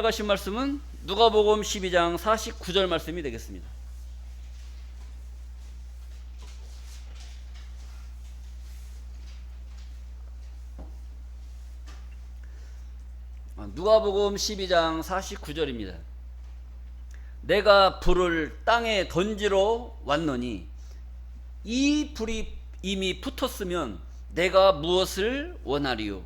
가신 말씀은 누가복음 12장 49절 말씀이 되겠습니다. 누가복음 12장 49절입니다. 내가 불을 땅에 던지러 왔노니 이 불이 이미 붙었으면 내가 무엇을 원하리요?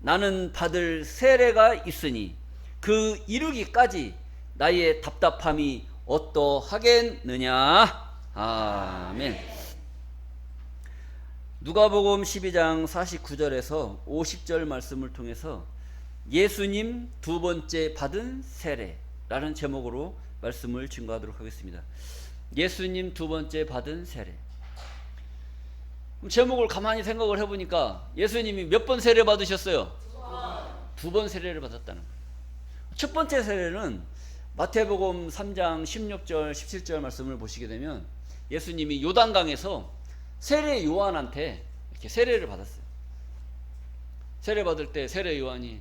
나는 받을 세례가 있으니 그 이루기까지 나의 답답함이 어떠하겠느냐? 아멘. 누가복음 12장 49절에서 50절 말씀을 통해서 예수님 두 번째 받은 세례라는 제목으로 말씀을 증거하도록 하겠습니다. 예수님 두 번째 받은 세례. 제목을 가만히 생각을 해보니까 예수님이 몇 번 세례 받으셨어요? 두 번 세례를 받았다는 거예요. 첫 번째 세례는 마태복음 3장 16절 17절 말씀을 보시게 되면 예수님이 요단강에서 세례 요한한테 이렇게 세례를 받았어요. 세례 받을 때 세례 요한이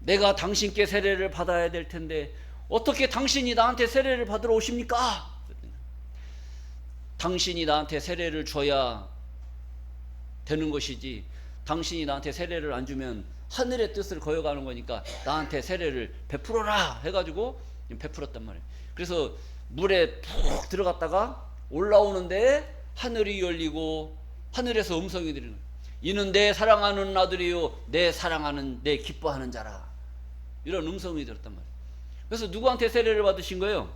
내가 당신께 세례를 받아야 될 텐데 어떻게 당신이 나한테 세례를 받으러 오십니까? 당신이 나한테 세례를 줘야 되는 것이지 당신이 나한테 세례를 안 주면 하늘의 뜻을 거역하는 거니까 나한테 세례를 베풀어라 해가지고 베풀었단 말이에요. 그래서 물에 푹 들어갔다가 올라오는데 하늘이 열리고 하늘에서 음성이 들리는 거예요. 이는 내 사랑하는 아들이요 내 사랑하는 내 기뻐하는 자라. 이런 음성이 들었단 말이에요. 그래서 누구한테 세례를 받으신 거예요?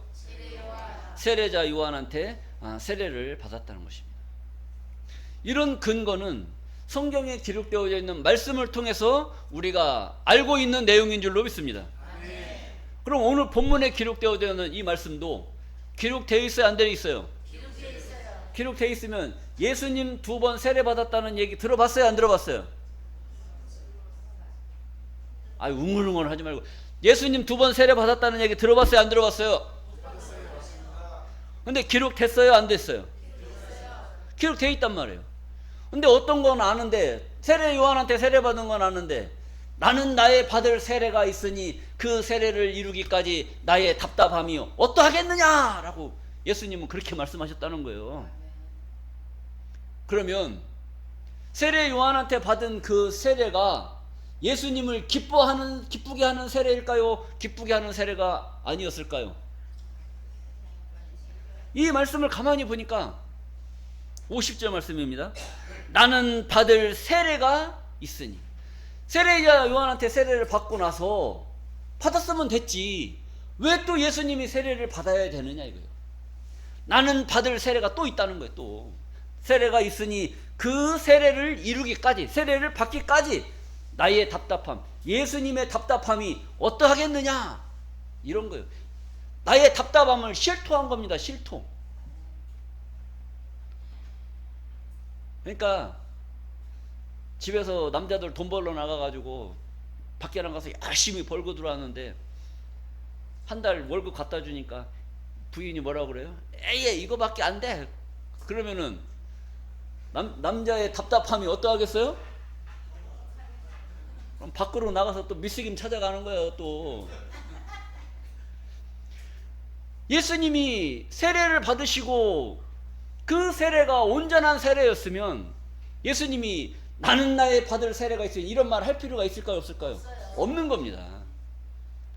세례자 요한한테 세례를 받았다는 것입니다. 이런 근거는 성경에 기록되어져 있는 말씀을 통해서 우리가 알고 있는 내용인 줄로 믿습니다. 그럼 오늘 본문에 기록되어져 있는 이 말씀도 기록되어 있어요? 안 되어 있어요? 기록되어 있으면 예수님 두 번 세례 받았다는 얘기 들어봤어요? 안 들어봤어요? 웅얼웅얼 하지 말고 예수님 두 번 세례 받았다는 얘기 들어봤어요? 안 들어봤어요? 근데 기록됐어요? 안 됐어요? 기록되어 있단 말이에요. 근데 어떤 건 아는데 세례 요한한테 세례 받은 건 아는데 나는 나의 받을 세례가 있으니 그 세례를 이루기까지 나의 답답함이요 어떠하겠느냐 라고 예수님은 그렇게 말씀하셨다는 거예요. 그러면 세례 요한한테 받은 그 세례가 예수님을 기쁘게 하는 세례일까요? 기쁘게 하는 세례가 아니었을까요? 이 말씀을 가만히 보니까 50절 말씀입니다. 나는 받을 세례가 있으니. 세례자 요한한테 세례를 받고 나서 받았으면 됐지. 왜 또 예수님이 세례를 받아야 되느냐 이거예요. 나는 받을 세례가 또 있다는 거예요. 또 세례가 있으니 그 세례를 이루기까지, 세례를 받기까지 나의 답답함, 예수님의 답답함이 어떠하겠느냐 이런 거예요. 나의 답답함을 실토한 겁니다. 실토. 그러니까 집에서 남자들 돈 벌러 나가가지고 밖에 나가서 열심히 벌고 들어왔는데 한 달 월급 갖다 주니까 부인이 뭐라고 그래요? 에이 이거밖에 안 돼. 그러면은 남자의 답답함이 어떠하겠어요? 그럼 밖으로 나가서 또 미스김 찾아가는 거예요. 또 예수님이 세례를 받으시고 그 세례가 온전한 세례였으면 예수님이 나는 나의 받을 세례가 있으니 이런 말 할 필요가 있을까요? 없을까요? 없는 겁니다.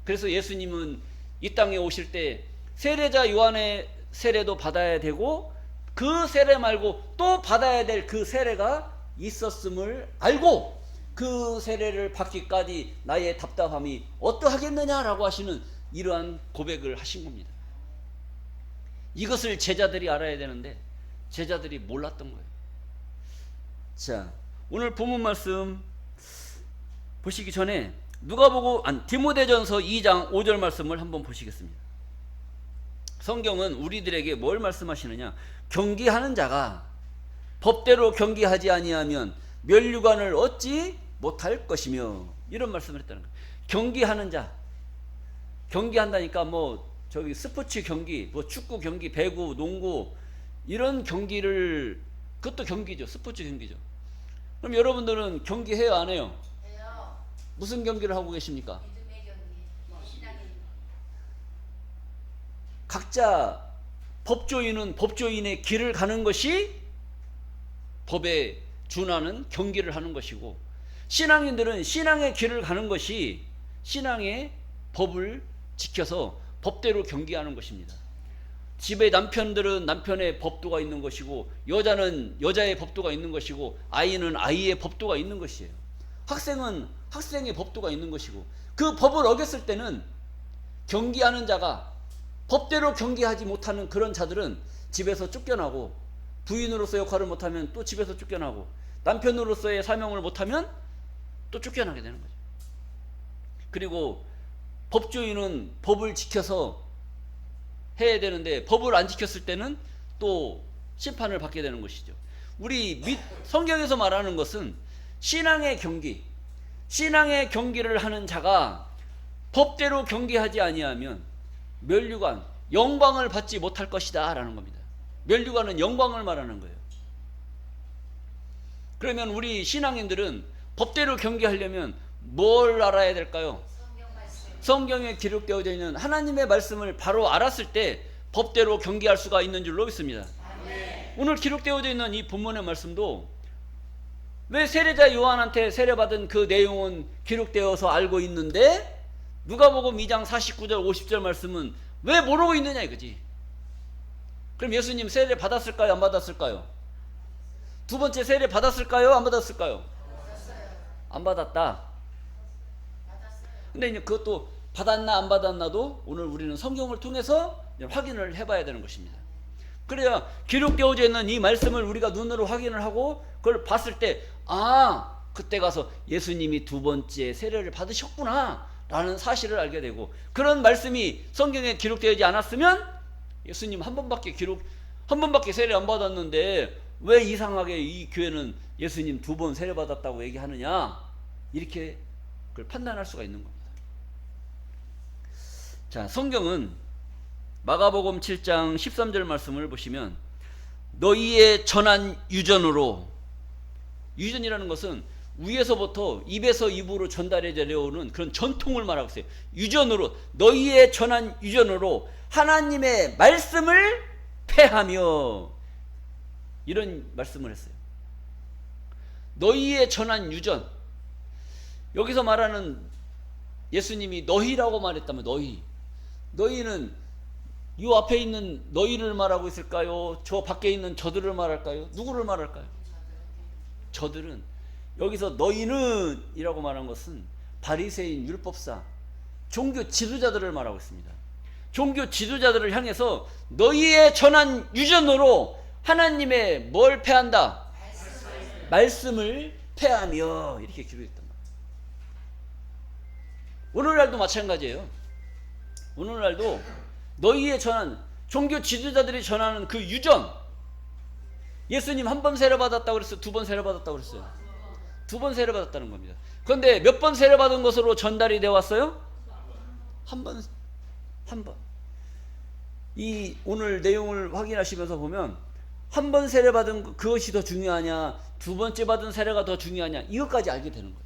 그래서 예수님은 이 땅에 오실 때 세례자 요한의 세례도 받아야 되고 그 세례 말고 또 받아야 될 그 세례가 있었음을 알고 그 세례를 받기까지 나의 답답함이 어떠하겠느냐라고 하시는 이러한 고백을 하신 겁니다. 이것을 제자들이 알아야 되는데 제자들이 몰랐던 거예요. 자, 오늘 본문 말씀 보시기 전에 디모데전서 2장 5절 말씀을 한번 보시겠습니다. 성경은 우리들에게 뭘 말씀하시느냐? 경기하는 자가 법대로 경기하지 아니하면 멸류관을 얻지 못할 것이며 이런 말씀을 했다는 거예요. 경기하는 자, 경기한다니까 스포츠 경기, 축구 경기, 배구, 농구 이런 경기를 그것도 경기죠. 스포츠 경기죠. 그럼 여러분들은 경기해요? 안 해요? 해요. 무슨 경기를 하고 계십니까? 믿음의 경기, 신앙의 각자 법조인은 법조인의 길을 가는 것이 법에 준하는 경기를 하는 것이고, 신앙인들은 신앙의 길을 가는 것이 신앙의 법을 지켜서 법대로 경기하는 것입니다. 집의 남편들은 남편의 법도가 있는 것이고, 여자는 여자의 법도가 있는 것이고, 아이는 아이의 법도가 있는 것이에요. 학생은 학생의 법도가 있는 것이고, 그 법을 어겼을 때는 경기하는 자가, 법대로 경기하지 못하는 그런 자들은 집에서 쫓겨나고, 부인으로서 역할을 못하면 또 집에서 쫓겨나고, 남편으로서의 사명을 못하면 또 쫓겨나게 되는 거죠. 그리고 법조인은 법을 지켜서 해야 되는데 법을 안 지켰을 때는 또 심판을 받게 되는 것이죠. 우리 성경에서 말하는 것은 신앙의 경기, 신앙의 경기를 하는 자가 법대로 경기하지 아니하면 멸류관, 영광을 받지 못할 것이다 라는 겁니다. 멸류관은 영광을 말하는 거예요. 그러면 우리 신앙인들은 법대로 경기하려면 뭘 알아야 될까요? 성경에 기록되어져 있는 하나님의 말씀을 바로 알았을 때 법대로 경기할 수가 있는 줄로 믿습니다. 오늘 기록되어져 있는 이 본문의 말씀도 왜 세례자 요한한테 세례받은 그 내용은 기록되어서 알고 있는데 누가복음 2장 49절 50절 말씀은 왜 모르고 있느냐 이거지. 그럼 예수님 세례 받았을까요? 안 받았을까요? 두 번째 세례 받았을까요? 안 받았을까요? 안 받았다. 근데 이제 그것도 받았나 안 받았나도 오늘 우리는 성경을 통해서 확인을 해봐야 되는 것입니다. 그래야 기록되어져 있는 이 말씀을 우리가 눈으로 확인을 하고 그걸 봤을 때, 아, 그때 가서 예수님이 두 번째 세례를 받으셨구나 라는 사실을 알게 되고, 그런 말씀이 성경에 기록되지 않았으면 예수님 한 번밖에 세례 안 받았는데 왜 이상하게 이 교회는 예수님 두 번 세례 받았다고 얘기하느냐, 이렇게 그걸 판단할 수가 있는 겁니다. 자, 성경은 마가복음 7장 13절 말씀을 보시면 너희의 전한 유전으로, 유전이라는 것은 위에서부터 입에서 입으로 전달해져 내려오는 그런 전통을 말하고 있어요. 유전으로, 너희의 전한 유전으로 하나님의 말씀을 폐하며, 이런 말씀을 했어요. 너희의 전한 유전, 여기서 말하는 예수님이 너희라고 말했다면 너희는 이 앞에 있는 너희를 말하고 있을까요? 저 밖에 있는 저들을 말할까요? 누구를 말할까요? 저들은, 여기서 너희는 이라고 말한 것은 바리새인, 율법사, 종교 지도자들을 말하고 있습니다. 종교 지도자들을 향해서 너희의 전한 유전으로 하나님의 뭘 폐한다? 말씀을 폐하며, 이렇게 기록했단 말이에요. 오늘날도 마찬가지예요. 오늘날도 너희의 전한, 종교 지도자들이 전하는 그 유전, 예수님 한 번 세례 받았다고 그랬어요? 두 번 세례 받았다고 그랬어요? 두 번 세례 받았다는 겁니다. 그런데 몇 번 세례 받은 것으로 전달이 되어 왔어요? 한 번. 이 오늘 내용을 확인하시면서 보면 한 번 세례 받은 그것이 더 중요하냐, 두 번째 받은 세례가 더 중요하냐, 이것까지 알게 되는 거예요.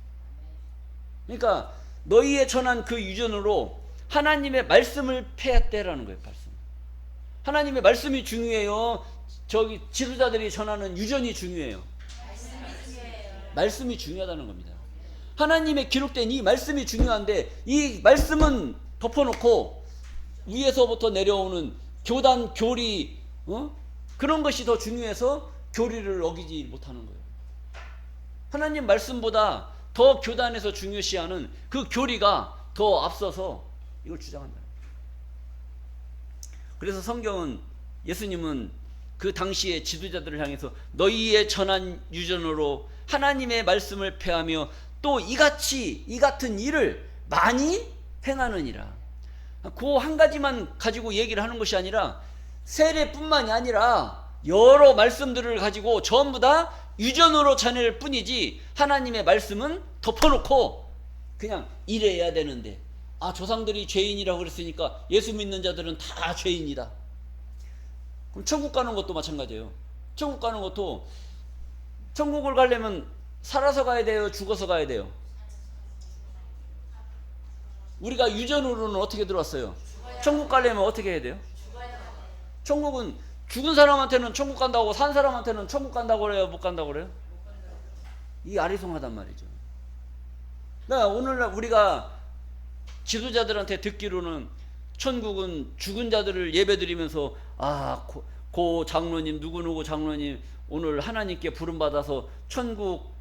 그러니까 너희의 전한 그 유전으로 하나님의 말씀을 폐했대라는 거예요. 하나님의 말씀이 중요해요? 저기 지도자들이 전하는 유전이 중요해요? 말씀이 중요하다는 겁니다. 하나님의 기록된 이 말씀이 중요한데 이 말씀은 덮어놓고 위에서부터 내려오는 교단, 교리, 그런 것이 더 중요해서 교리를 어기지 못하는 거예요. 하나님 말씀보다 더 교단에서 중요시하는 그 교리가 더 앞서서 이걸 주장한다. 그래서 성경은, 예수님은 그 당시의 지도자들을 향해서 너희의 전한 유전으로 하나님의 말씀을 폐하며 또 이 같은 일을 많이 행하느니라. 그 한 가지만 가지고 얘기를 하는 것이 아니라 세례뿐만이 아니라 여러 말씀들을 가지고 전부 다 유전으로 전할 뿐이지 하나님의 말씀은 덮어놓고 그냥 이래야 되는데, 아, 조상들이 죄인이라고 그랬으니까 예수 믿는 자들은 다 죄인이다. 그럼 천국 가는 것도 마찬가지예요. 천국 가는 것도, 천국을 가려면 살아서 가야 돼요? 죽어서 가야 돼요? 우리가 유전으로는 어떻게 들어왔어요? 천국 가려면 어떻게 해야 돼요? 천국은 죽은 사람한테는 천국 간다고 산 사람한테는 천국 간다고 그래요? 못 간다고 그래요? 이 아리송하단 말이죠. 그러니까 오늘날 우리가 지도자들한테 듣기로는 천국은 죽은 자들을 예배드리면서 고 장로님 누구누구 장로님 오늘 하나님께 부름받아서 천국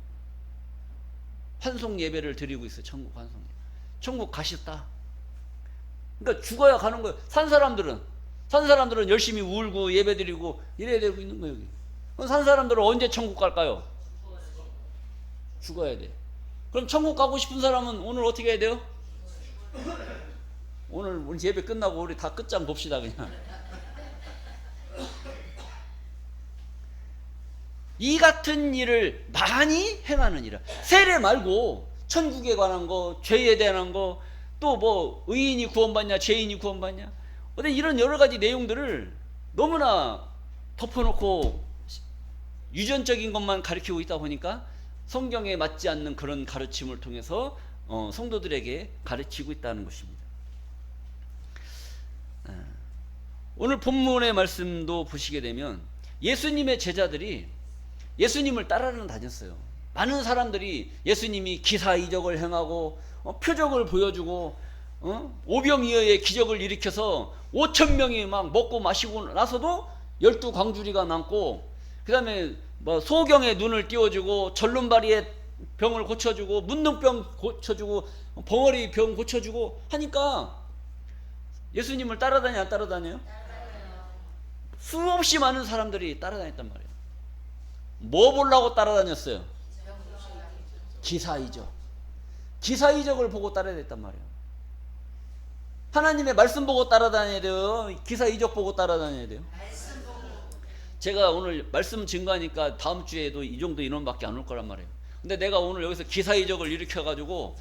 환송 예배를 드리고 있어요. 천국 환송 예배. 천국 가셨다. 그러니까 죽어야 가는 거예요. 산 사람들은 열심히 울고 예배드리고 이래야 되고 있는 거예요. 여기. 그럼 산 사람들은 언제 천국 갈까요? 죽어야 돼. 그럼 천국 가고 싶은 사람은 오늘 어떻게 해야 돼요? 오늘 예배 끝나고 우리 다 끝장 봅시다 그냥. 이 같은 일을 많이 행하느니라. 세례 말고 천국에 관한 거, 죄에 대한 거, 또 뭐 의인이 구원받냐, 죄인이 구원받냐, 어떤 이런 여러 가지 내용들을 너무나 덮어놓고 유전적인 것만 가르치고 있다 보니까 성경에 맞지 않는 그런 가르침을 통해서 성도들에게 가르치고 있다는 것입니다. 오늘 본문의 말씀도 보시게 되면 예수님의 제자들이 예수님을 따라는 다녔어요. 많은 사람들이 예수님이 기사이적을 행하고 표적을 보여주고 오병이어의 기적을 일으켜서 5,000명이 막 먹고 마시고 나서도 12광주리가 남고, 그 다음에 뭐 소경의 눈을 띄워주고 절름발이의 병을 고쳐주고 문둥병 고쳐주고 벙어리 병 고쳐주고 하니까 예수님을 따라다녀 안 따라다녀요? 수없이 많은 사람들이 따라다녔단 말이에요. 뭐 보려고 따라다녔어요? 기사이적을 보고 따라다녔단 말이에요. 하나님의 말씀 보고 따라다녀야 돼요? 기사이적 보고 따라다녀야 돼요? 제가 오늘 말씀 증거하니까 다음 주에도 이 정도 인원밖에 안 올 거란 말이에요. 근데 내가 오늘 여기서 기사이적을 일으켜가지고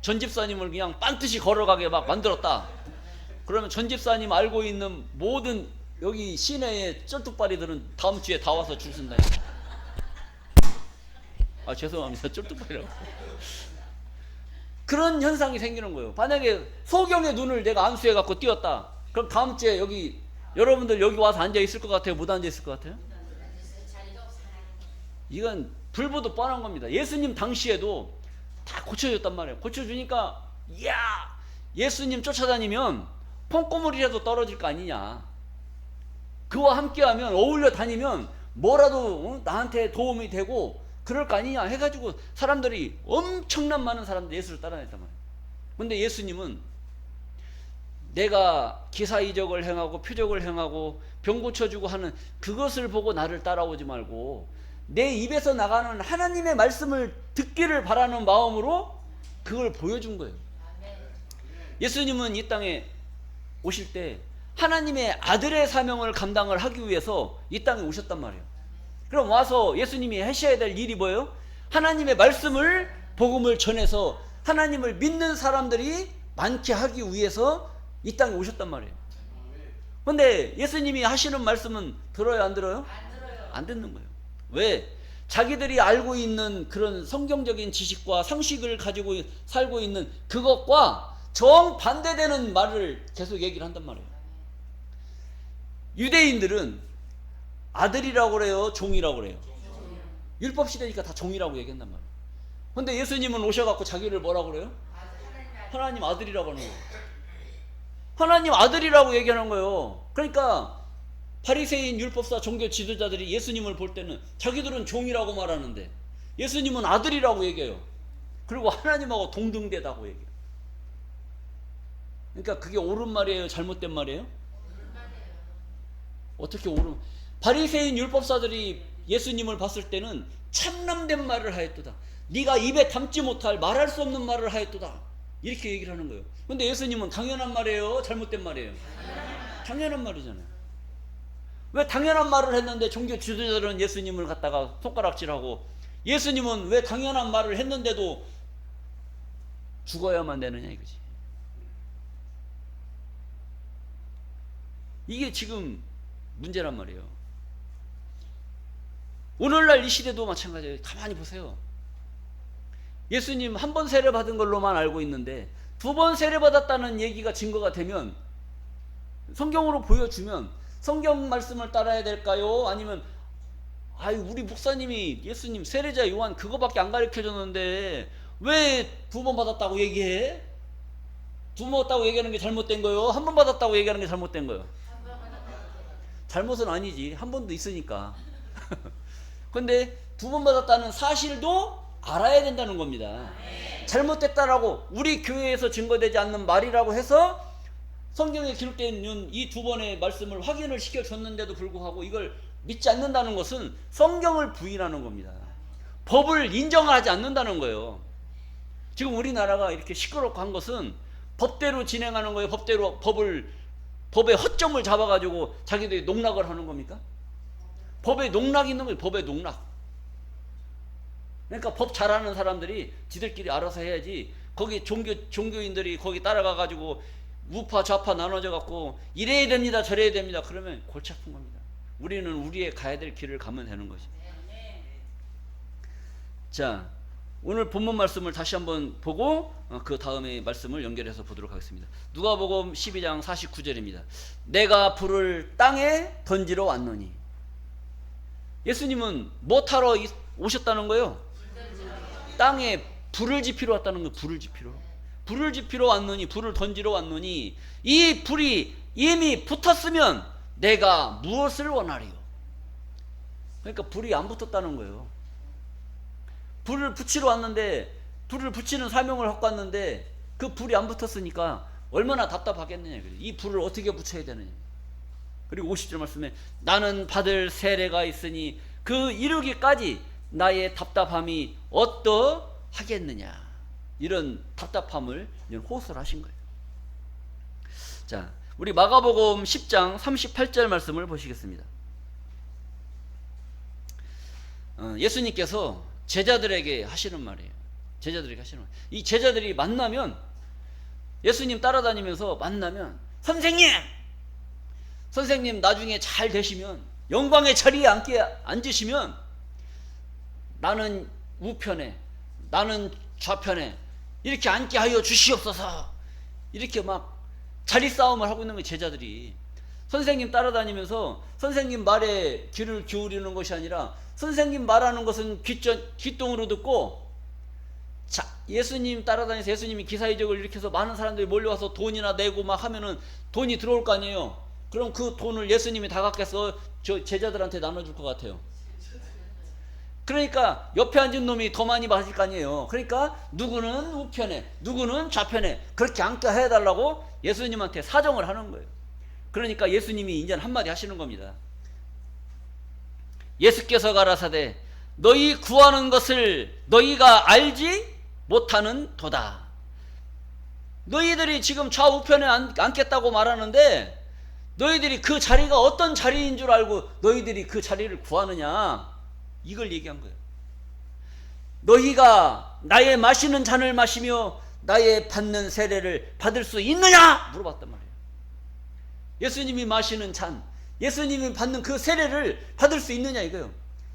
전 집사님을 그냥 빤듯이 걸어가게 막 만들었다. 그러면 전 집사님 알고 있는 모든 여기 시내의 쩔뚝발이들은 다음 주에 다 와서 줄 쓴다. 죄송합니다. 쩔뚝발이라고. 그런 현상이 생기는 거예요. 만약에 소경의 눈을 내가 안수해 갖고 띄웠다. 그럼 다음 주에 여기 여러분들 여기 와서 앉아 있을 것 같아요? 못 앉아 있을 것 같아요? 이건 불보듯 뻔한 겁니다. 예수님 당시에도 다 고쳐줬단 말이에요. 고쳐주니까 이야, 예수님 쫓아다니면 콩고물이라도 떨어질 거 아니냐. 그와 함께하면 어울려 다니면 뭐라도 나한테 도움이 되고 그럴 거 아니냐 해가지고 사람들이 엄청난 많은 사람들이 예수를 따라냈단 말이에요. 근데 예수님은 내가 기사이적을 행하고 표적을 행하고 병 고쳐주고 하는 그것을 보고 나를 따라오지 말고 내 입에서 나가는 하나님의 말씀을 듣기를 바라는 마음으로 그걸 보여준 거예요. 예수님은 이 땅에 오실 때 하나님의 아들의 사명을 감당을 하기 위해서 이 땅에 오셨단 말이에요. 그럼 와서 예수님이 하셔야 될 일이 뭐예요? 하나님의 말씀을 복음을 전해서 하나님을 믿는 사람들이 많게 하기 위해서 이 땅에 오셨단 말이에요. 그런데 예수님이 하시는 말씀은 들어요 안 들어요? 안 듣는 거예요. 왜? 자기들이 알고 있는 그런 성경적인 지식과 상식을 가지고 살고 있는 그것과 정반대되는 말을 계속 얘기를 한단 말이에요. 유대인들은 아들이라고 그래요? 종이라고 그래요? 율법 시대니까 다 종이라고 얘기한단 말이에요. 근데 예수님은 오셔갖고 자기를 뭐라고 그래요? 하나님 아들이라고 하는 거예요. 하나님 아들이라고 얘기하는 거예요. 그러니까 바리새인 율법사 종교 지도자들이 예수님을 볼 때는 자기들은 종이라고 말하는데 예수님은 아들이라고 얘기해요. 그리고 하나님하고 동등되다고 얘기해요. 그러니까 그게 옳은 말이에요? 잘못된 말이에요? 어떻게 옳은? 바리새인 율법사들이 예수님을 봤을 때는 참남된 말을 하였도다. 네가 입에 담지 못할 말할 수 없는 말을 하였도다. 이렇게 얘기를 하는 거예요. 근데 예수님은 당연한 말이에요? 잘못된 말이에요? 당연한 말이잖아요. 왜 당연한 말을 했는데 종교 지도자들은 예수님을 갖다가 손가락질하고 예수님은 왜 당연한 말을 했는데도 죽어야만 되느냐 이거지. 이게 지금 문제란 말이에요. 오늘날 이 시대도 마찬가지예요. 가만히 보세요. 예수님 한 번 세례 받은 걸로만 알고 있는데 두 번 세례 받았다는 얘기가 증거가 되면 성경으로 보여주면 성경 말씀을 따라야 될까요? 아니면 아유 우리 목사님이 예수님 세례자 요한 그거밖에 안 가르쳐줬는데 왜 2번 받았다고 얘기해? 2번 받았다고 얘기하는 게 잘못된 거요? 한 번 받았다고 얘기하는 게 잘못된 거요? 잘못은 아니지. 한 번도 있으니까. 근데 2번 받았다는 사실도 알아야 된다는 겁니다. 잘못됐다라고 우리 교회에서 증거되지 않는 말이라고 해서 성경에 기록된 이 2번의 말씀을 확인을 시켜줬는데도 불구하고 이걸 믿지 않는다는 것은 성경을 부인하는 겁니다. 법을 인정하지 않는다는 거예요. 지금 우리나라가 이렇게 시끄럽고 한 것은 법대로 진행하는 거예요. 법대로 법의 허점을 잡아가지고 자기들이 농락을 하는 겁니까? 법에 농락이 있는 거예요. 법에 농락. 그러니까 법 잘하는 사람들이 지들끼리 알아서 해야지 거기 종교인들이 거기 따라가가지고 우파 좌파 나눠져 갖고 이래야 됩니다 저래야 됩니다 그러면 골치 아픈 겁니다. 우리는 우리의 가야 될 길을 가면 되는 거죠. 자, 오늘 본문 말씀을 다시 한번 보고 그 다음에 말씀을 연결해서 보도록 하겠습니다. 누가복음 12장 49절입니다. 내가 불을 땅에 던지러 왔노니. 예수님은 뭐 타러 오셨다는 거예요? 땅에 불을 지피러 왔다는 거예요. 불을 지피러 왔노니, 불을 던지러 왔노니 이 불이 이미 붙었으면 내가 무엇을 원하리요? 그러니까 불이 안 붙었다는 거예요. 불을 붙이러 왔는데 불을 붙이는 사명을 갖고 왔는데 그 불이 안 붙었으니까 얼마나 답답하겠느냐. 이 불을 어떻게 붙여야 되느냐. 그리고 50절 말씀에 나는 받을 세례가 있으니 그 이루기까지 나의 답답함이 어떠하겠느냐. 이런 답답함을 호소를 하신 거예요. 자, 우리 마가복음 10장 38절 말씀을 보시겠습니다. 예수님께서 제자들에게 하시는 말이에요. 이 제자들이 만나면 예수님 따라다니면서 만나면 선생님 나중에 잘 되시면 영광의 자리에 앉으시면 나는 우편에 나는 좌편에 이렇게 앉게 하여 주시옵소서. 이렇게 막 자리 싸움을 하고 있는 거예요. 제자들이 선생님 따라다니면서 선생님 말에 귀를 기울이는 것이 아니라 선생님 말하는 것은 귓동으로 듣고 예수님 따라다니면서 예수님이 기사이적을 일으켜서 많은 사람들이 몰려와서 돈이나 내고 막 하면은 돈이 들어올 거 아니에요. 그럼 그 돈을 예수님이 다 갖겠어 저 제자들한테 나눠줄 것 같아요. 그러니까 옆에 앉은 놈이 더 많이 맞을 거 아니에요. 그러니까 누구는 우편에 누구는 좌편에 그렇게 앉게 해달라고 예수님한테 사정을 하는 거예요. 그러니까 예수님이 이제 한마디 하시는 겁니다. 예수께서 가라사대 너희 구하는 것을 너희가 알지 못하는 도다. 너희들이 지금 좌우편에 앉겠다고 말하는데 너희들이 그 자리가 어떤 자리인 줄 알고 너희들이 그 자리를 구하느냐. 이걸 얘기한 거예요. 너희가 나의 마시는 잔을 마시며 나의 받는 세례를 받을 수 있느냐? 물어봤단 말이에요. 예수님이 마시는 잔, 예수님이 받는 그 세례를 받을 수 있느냐 이거예요.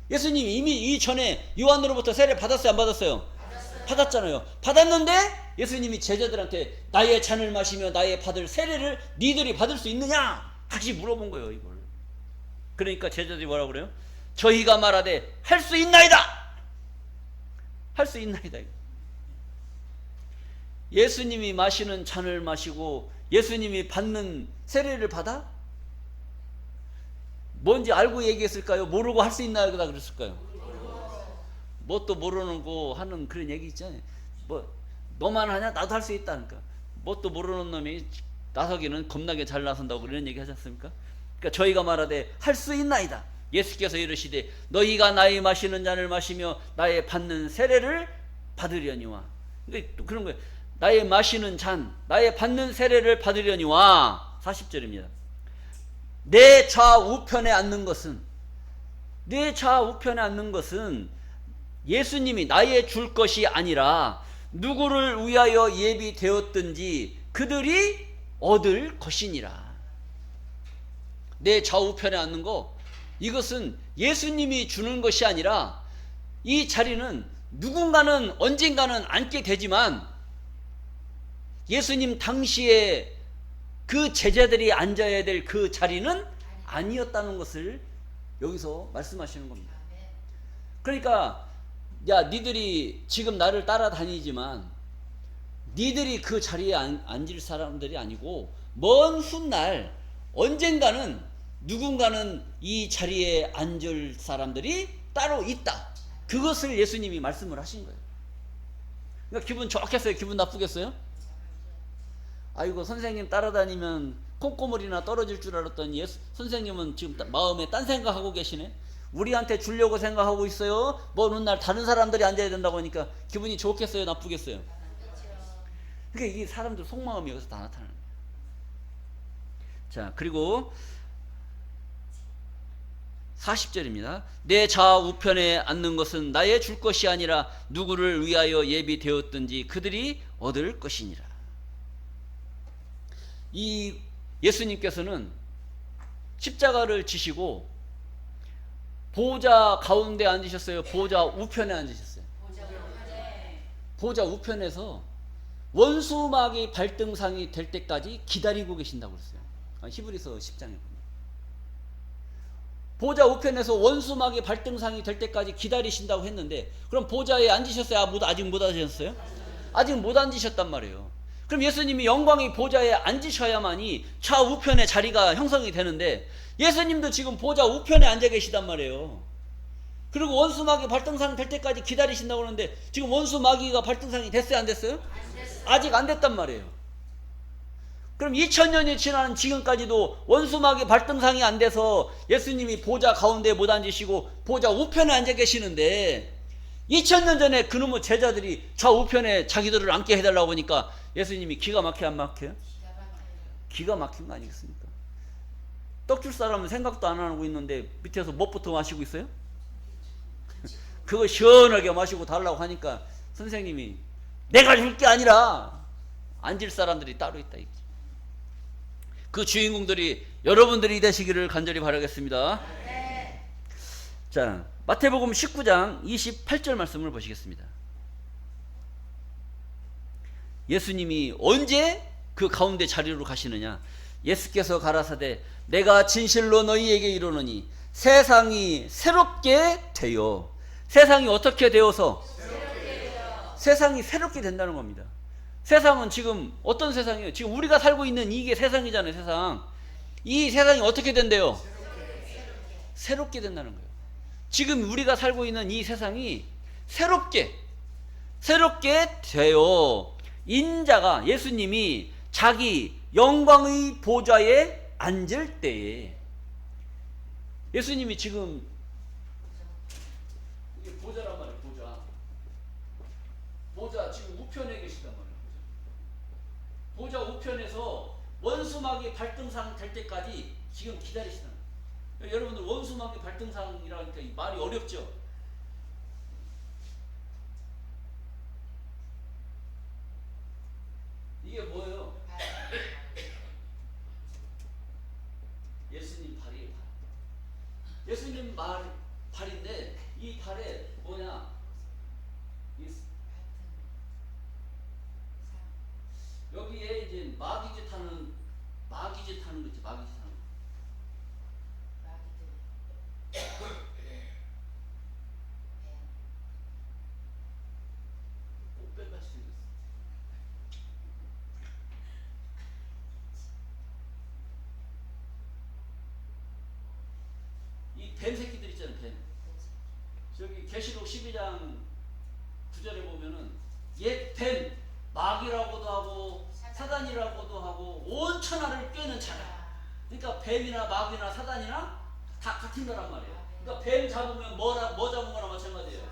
예수님이 이미 이전에 요한으로부터 세례 받았어요 안 받았어요? 받았잖아요. 받았는데 예수님이 제자들한테 나의 잔을 마시며 나의 받을 세례를 니들이 받을 수 있느냐? 다시 물어본 거예요 이걸. 그러니까 제자들이 뭐라고 그래요? 저희가 말하되 할 수 있나이다. 할 수 있나이다. 예수님이 마시는 잔을 마시고 예수님이 받는 세례를 받아? 뭔지 알고 얘기했을까요? 모르고 할 수 있나요? 그랬을까요? 뭣도 모르는 거 하는 그런 얘기 있잖아요. 뭐 너만 하냐? 나도 할 수 있다니까. 뭣도 모르는 놈이 나서기는 겁나게 잘 나선다고 그런 얘기 하지 않습니까? 그러니까 저희가 말하되 할 수 있나이다. 예수께서 이르시되 너희가 나의 마시는 잔을 마시며 나의 받는 세례를 받으려니와. 그러니까 그런 거예요. 나의 마시는 잔, 나의 받는 세례를 받으려니와. 40절입니다. 내 좌우편에 앉는 것은 예수님이 나의 줄 것이 아니라 누구를 위하여 예비되었든지 그들이 얻을 것이니라. 내 좌우편에 앉는 거, 이것은 예수님이 주는 것이 아니라 이 자리는 누군가는 언젠가는 앉게 되지만 예수님 당시에 그 제자들이 앉아야 될 그 자리는 아니었다는 것을 여기서 말씀하시는 겁니다. 그러니까 야, 니들이 지금 나를 따라다니지만 니들이 그 자리에 앉을 사람들이 아니고 먼 훗날 언젠가는 누군가는 이 자리에 앉을 사람들이 따로 있다. 그것을 예수님이 말씀을 하신 거예요. 그러니까 기분 좋겠어요? 기분 나쁘겠어요? 아이고, 선생님 따라다니면 콩고물이나 떨어질 줄 알았더니 선생님은 지금 마음에 딴 생각하고 계시네. 우리한테 주려고 생각하고 있어요. 먼 훗날 다른 사람들이 앉아야 된다고 하니까 기분이 좋겠어요? 나쁘겠어요? 그러니까 이게 사람들 속마음이 여기서 다 나타나는 거예요. 자, 그리고 40절입니다. 내 좌우편에 앉는 것은 나의 줄 것이 아니라 누구를 위하여 예비되었든지 그들이 얻을 것이니라. 이 예수님께서는 십자가를 지시고 보좌 가운데 앉으셨어요? 보좌 우편에 앉으셨어요? 보좌 우편에서 원수마귀 발등상이 될 때까지 기다리고 계신다고 그랬어요. 히브리서 10장에 보면. 보좌 우편에서 원수마귀 발등상이 될 때까지 기다리신다고 했는데, 그럼 보좌에 앉으셨어요? 아직 못 앉으셨어요? 아직 못 앉으셨단 말이에요. 그럼 예수님이 영광의 보좌에 앉으셔야만이 좌우편의 자리가 형성이 되는데, 예수님도 지금 보좌 우편에 앉아 계시단 말이에요. 그리고 원수마귀 발등상 될 때까지 기다리신다고 하는데, 지금 원수마귀가 발등상이 됐어요? 안 됐어요? 아직 안 됐단 말이에요. 그럼 2000년이 지난 지금까지도 원수마귀 발등상이 안 돼서 예수님이 보좌 가운데 못 앉으시고 보좌 우편에 앉아 계시는데, 2000년 전에 그놈의 제자들이 좌우편에 자기들을 앉게 해달라고 하니까 예수님이 기가 막혀 안 막혀요? 기가 막힌 거 아니겠습니까? 떡 줄 사람은 생각도 안 하고 있는데 밑에서 뭐부터 마시고 있어요? 그거 시원하게 마시고 달라고 하니까 선생님이 내가 줄 게 아니라 앉을 사람들이 따로 있다. 그 주인공들이 여러분들이 되시기를 간절히 바라겠습니다. 네. 자, 마태복음 19장 28절 말씀을 보시겠습니다. 예수님이 언제 그 가운데 자리로 가시느냐? 예수께서 가라사대 내가 진실로 너희에게 이르노니 세상이 새롭게 되어. 세상이 어떻게 되어서? 세상이 새롭게 된다는 겁니다. 세상은 지금 어떤 세상이에요? 지금 우리가 살고 있는 이게 세상이잖아요. 세상. 이 세상이 어떻게 된대요? 새롭게 된다는 거예요. 지금 우리가 살고 있는 이 세상이 새롭게 되어 인자가, 예수님이 자기 영광의 보좌에 앉을 때에, 예수님이 지금 이게 보좌란 말이에요. 보좌 지금 우편에 계시단 말이에요. 보좌 우편에서 원수마귀 발등상 될 때까지 지금 기다리시는 거예요. 여러분들 원수마귀 발등상이라니까 이 말이 어렵죠? 이게 뭐예요? 예수님 발이에요. 예수님 발인데 이 발에 뭐냐? 여기에 이제 마귀짓 하는 거 있지, 마귀짓 하는 거. 꽃뱀같이 생겼어. 이 뱀 새끼들 있잖아요, 뱀. 저기 계시록 12장 9절에 보면은 옛 뱀, 마귀라고도 하고 사단이라고도 하고 온 천하를 꿰는 자라. 그러니까 뱀이나 마귀나 사단이나 다 같은 거란 말이에요. 그러니까 뱀 잡으면 뭐 잡은 거나 마찬가지예요.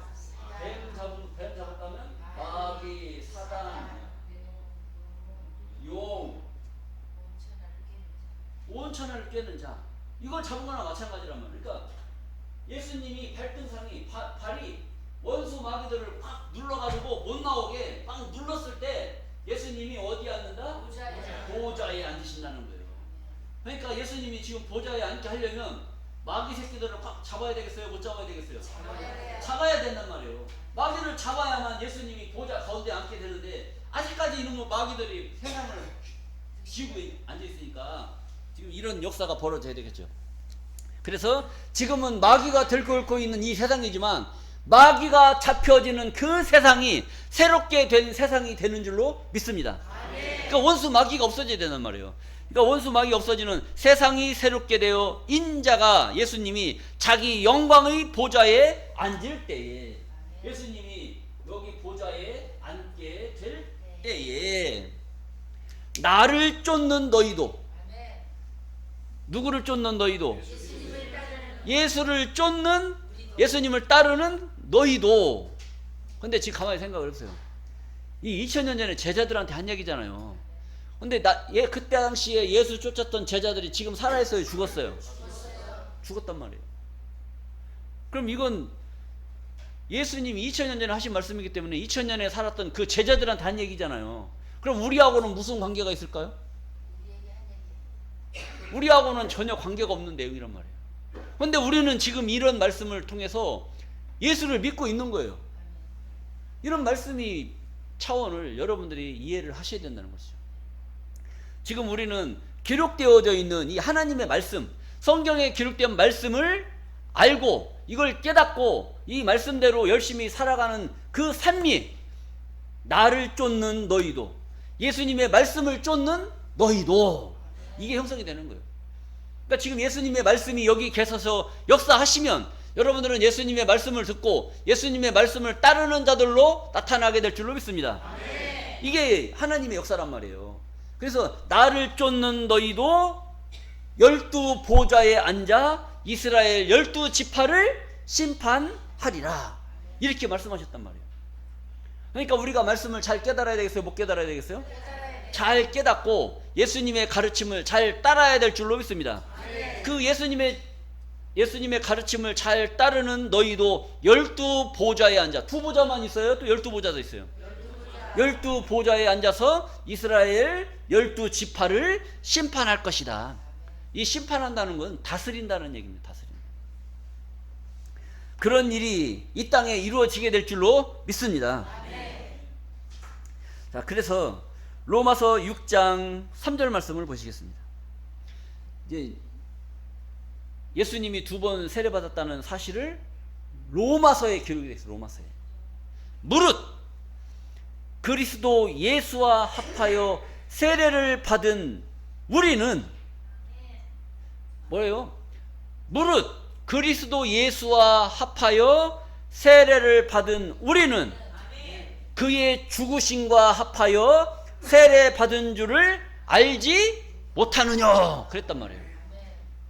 뱀 잡았다면 마귀, 사단, 용, 온 천하를 꿰는 자. 이걸 잡은 거나 마찬가지란 말이에요. 그러니까 예수님이 발등상이 발이 원수 마귀들을 팍 눌러가지고 못 나오게 팍 눌렀을 때 예수님이 어디에 앉는다? 보좌에 앉으신다는 거예요. 그러니까 예수님이 지금 보좌에 앉게 하려면 마귀 새끼들을 팍 잡아야 되겠어요? 못 잡아야 되겠어요? 잡아야 된단 말이에요. 마귀를 잡아야만 예수님이 보좌 가운데 앉게 되는데, 아직까지 이놈의 마귀들이 세상을 지구에 앉아 있으니까 지금 이런 역사가 벌어져야 되겠죠. 그래서 지금은 마귀가 들끓고 있는 이 세상이지만 마귀가 잡혀지는 그 세상이 새롭게 된 세상이 되는 줄로 믿습니다. 그러니까 원수 마귀가 없어져야 되는 말이에요. 그러니까 원수 마귀가 없어지는 세상이 새롭게 되어 인자가 예수님이 자기 영광의 보좌에 앉을 때에, 예수님이 여기 보좌에 앉게 될 때에 나를 쫓는 너희도, 누구를 쫓는 너희도? 예수를 쫓는, 예수님을 따르는 너희도. 근데 지금 가만히 생각을 해보세요. 이 2000년 전에 제자들한테 한 얘기잖아요. 근데 그때 당시에 예수 쫓았던 제자들이 지금 살아있어요, 죽었어요? 죽었단 말이에요. 그럼 이건 예수님이 2000년 전에 하신 말씀이기 때문에 2000년에 살았던 그 제자들한테 한 얘기잖아요. 그럼 우리하고는 무슨 관계가 있을까요? 우리하고는 전혀 관계가 없는 내용이란 말이에요. 그런데 우리는 지금 이런 말씀을 통해서 예수를 믿고 있는 거예요. 이런 말씀이 차원을 여러분들이 이해를 하셔야 된다는 것이죠. 지금 우리는 기록되어져 있는 이 하나님의 말씀, 성경에 기록된 말씀을 알고 이걸 깨닫고 이 말씀대로 열심히 살아가는 그 삶이 나를 쫓는 너희도, 예수님의 말씀을 쫓는 너희도, 이게 형성이 되는 거예요. 그러니까 지금 예수님의 말씀이 여기 계셔서 역사하시면 여러분들은 예수님의 말씀을 듣고 예수님의 말씀을 따르는 자들로 나타나게 될 줄로 믿습니다. 이게 하나님의 역사란 말이에요. 그래서 나를 쫓는 너희도 12 보좌에 앉아 이스라엘 12지파를 심판하리라, 이렇게 말씀하셨단 말이에요. 그러니까 우리가 말씀을 잘 깨달아야 되겠어요? 못 깨달아야 되겠어요? 잘 깨닫고 예수님의 가르침을 잘 따라야 될 줄로 믿습니다. 그 예수님의 가르침을 잘 따르는 너희도 12 보좌에 앉아, 2보좌만 있어요? 또 12보좌도 있어요. 12 보좌에 앉아서 이스라엘 12지파를 심판할 것이다. 이 심판한다는 건 다스린다는 얘기입니다. 다스린다. 그런 일이 이 땅에 이루어지게 될 줄로 믿습니다. 자, 그래서 로마서 6장 3절 말씀을 보시겠습니다. 이제 예수님이 2번 세례받았다는 사실을 로마서에 기록이 되어 있어요. 로마서에. 무릇 그리스도 예수와 합하여 세례를 받은 우리는, 뭐예요? 무릇 그리스도 예수와 합하여 세례를 받은 우리는 그의 죽으심과 합하여 세례 받은 줄을 알지 못하느냐, 그랬단 말이에요.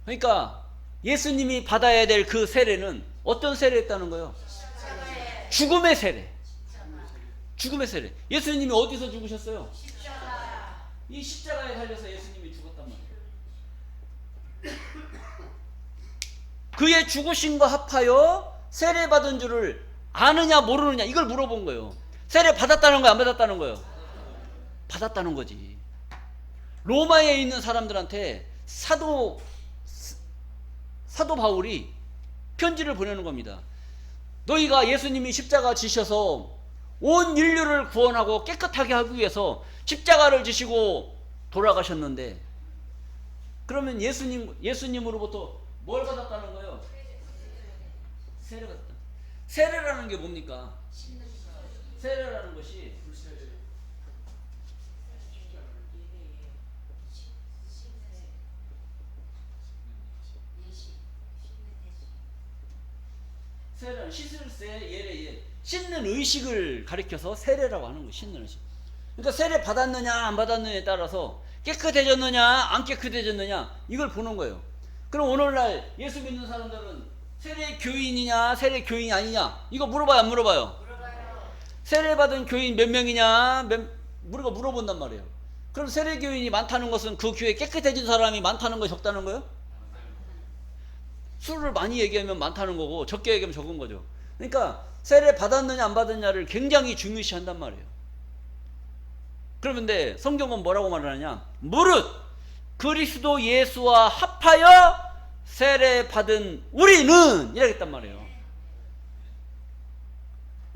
그러니까 예수님이 받아야 될 그 세례는 어떤 세례였다는 거예요? 죽음의 세례. 죽음의 세례. 예수님이 어디서 죽으셨어요? 이 십자가에 달려서 예수님이 죽었단 말이에요. 그의 죽으심과 합하여 세례 받은 줄을 아느냐 모르느냐, 이걸 물어본 거예요. 세례 받았다는 거예요, 안 받았다는 거예요? 받았다는 거지. 로마에 있는 사람들한테 사도 바울이 편지를 보내는 겁니다. 너희가 예수님이 십자가 지셔서 온 인류를 구원하고 깨끗하게 하기 위해서 십자가를 지시고 돌아가셨는데, 그러면 예수님으로부터 뭘 받았다는 거예요? 세례 받았다. 세례라는 게 뭡니까? 세례라는 것이 세례는 씻을세, 예래, 씻는 의식을 가리켜서 세례라고 하는 거예요. 씻는 의식. 그러니까 세례 받았느냐 안 받았느냐에 따라서 깨끗해졌느냐 안 깨끗해졌느냐, 이걸 보는 거예요. 그럼 오늘날 예수 믿는 사람들은 세례 교인이냐 세례 교인이 아니냐, 이거 물어봐요, 안 물어봐요? 세례 받은 교인 몇 명이냐 우리가 물어본단 말이에요. 그럼 세례 교인이 많다는 것은 그 교회에 깨끗해진 사람이 많다는 거, 적다는 거예요? 수를 많이 얘기하면 많다는 거고 적게 얘기하면 적은 거죠. 그러니까 세례 받았느냐 안 받았느냐를 굉장히 중요시한단 말이에요. 그런데 성경은 뭐라고 말하느냐? 무릇 그리스도 예수와 합하여 세례 받은 우리는, 이라겠단 말이에요.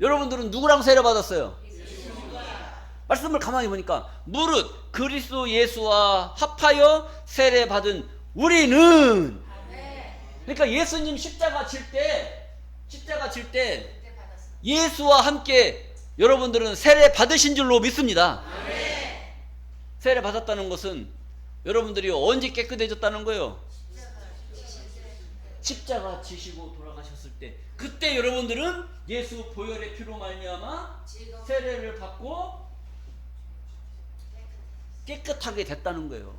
여러분들은 누구랑 세례 받았어요? 말씀을 가만히 보니까 무릇 그리스도 예수와 합하여 세례 받은 우리는, 그러니까 예수님 십자가 질 때 예수와 함께 여러분들은 세례 받으신 줄로 믿습니다. 세례 받았다는 것은 여러분들이 언제 깨끗해졌다는 거예요? 십자가 지시고 돌아가셨을 때, 그때 여러분들은 예수 보혈의 피로 말미암아 세례를 받고 깨끗하게 됐다는 거예요.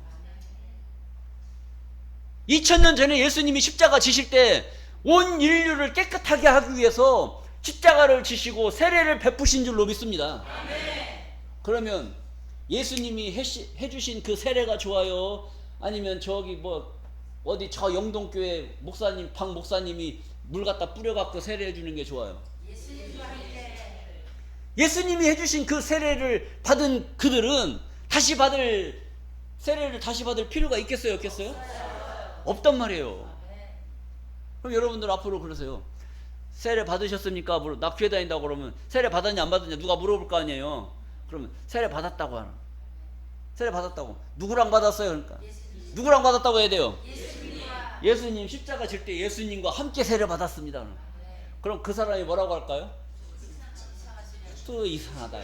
2000년 전에 예수님이 십자가 지실 때 온 인류를 깨끗하게 하기 위해서 십자가를 지시고 세례를 베푸신 줄로 믿습니다. 그러면 예수님이 해주신 그 세례가 좋아요? 아니면 저기 뭐 어디 저 영동교회 목사님, 박 목사님이 물 갖다 뿌려갖고 세례해 주는 게 좋아요? 예수님이 해주신 그 세례를 받은 그들은 세례를 다시 받을 필요가 있겠어요? 없겠어요? 없단 말이에요. 그럼 여러분들 앞으로 그러세요. 세례 받으셨습니까? 나 교회 다닌다고 그러면 세례 받았냐 안 받았냐 누가 물어볼 거 아니에요. 그러면 세례 받았다고 하나. 세례 받았다고. 누구랑 받았어요? 그러니까 누구랑 받았다고 해야 돼요? 예수님 십자가 질 때 예수님과 함께 세례 받았습니다. 그럼 그 사람이 뭐라고 할까요? 또 이상하다.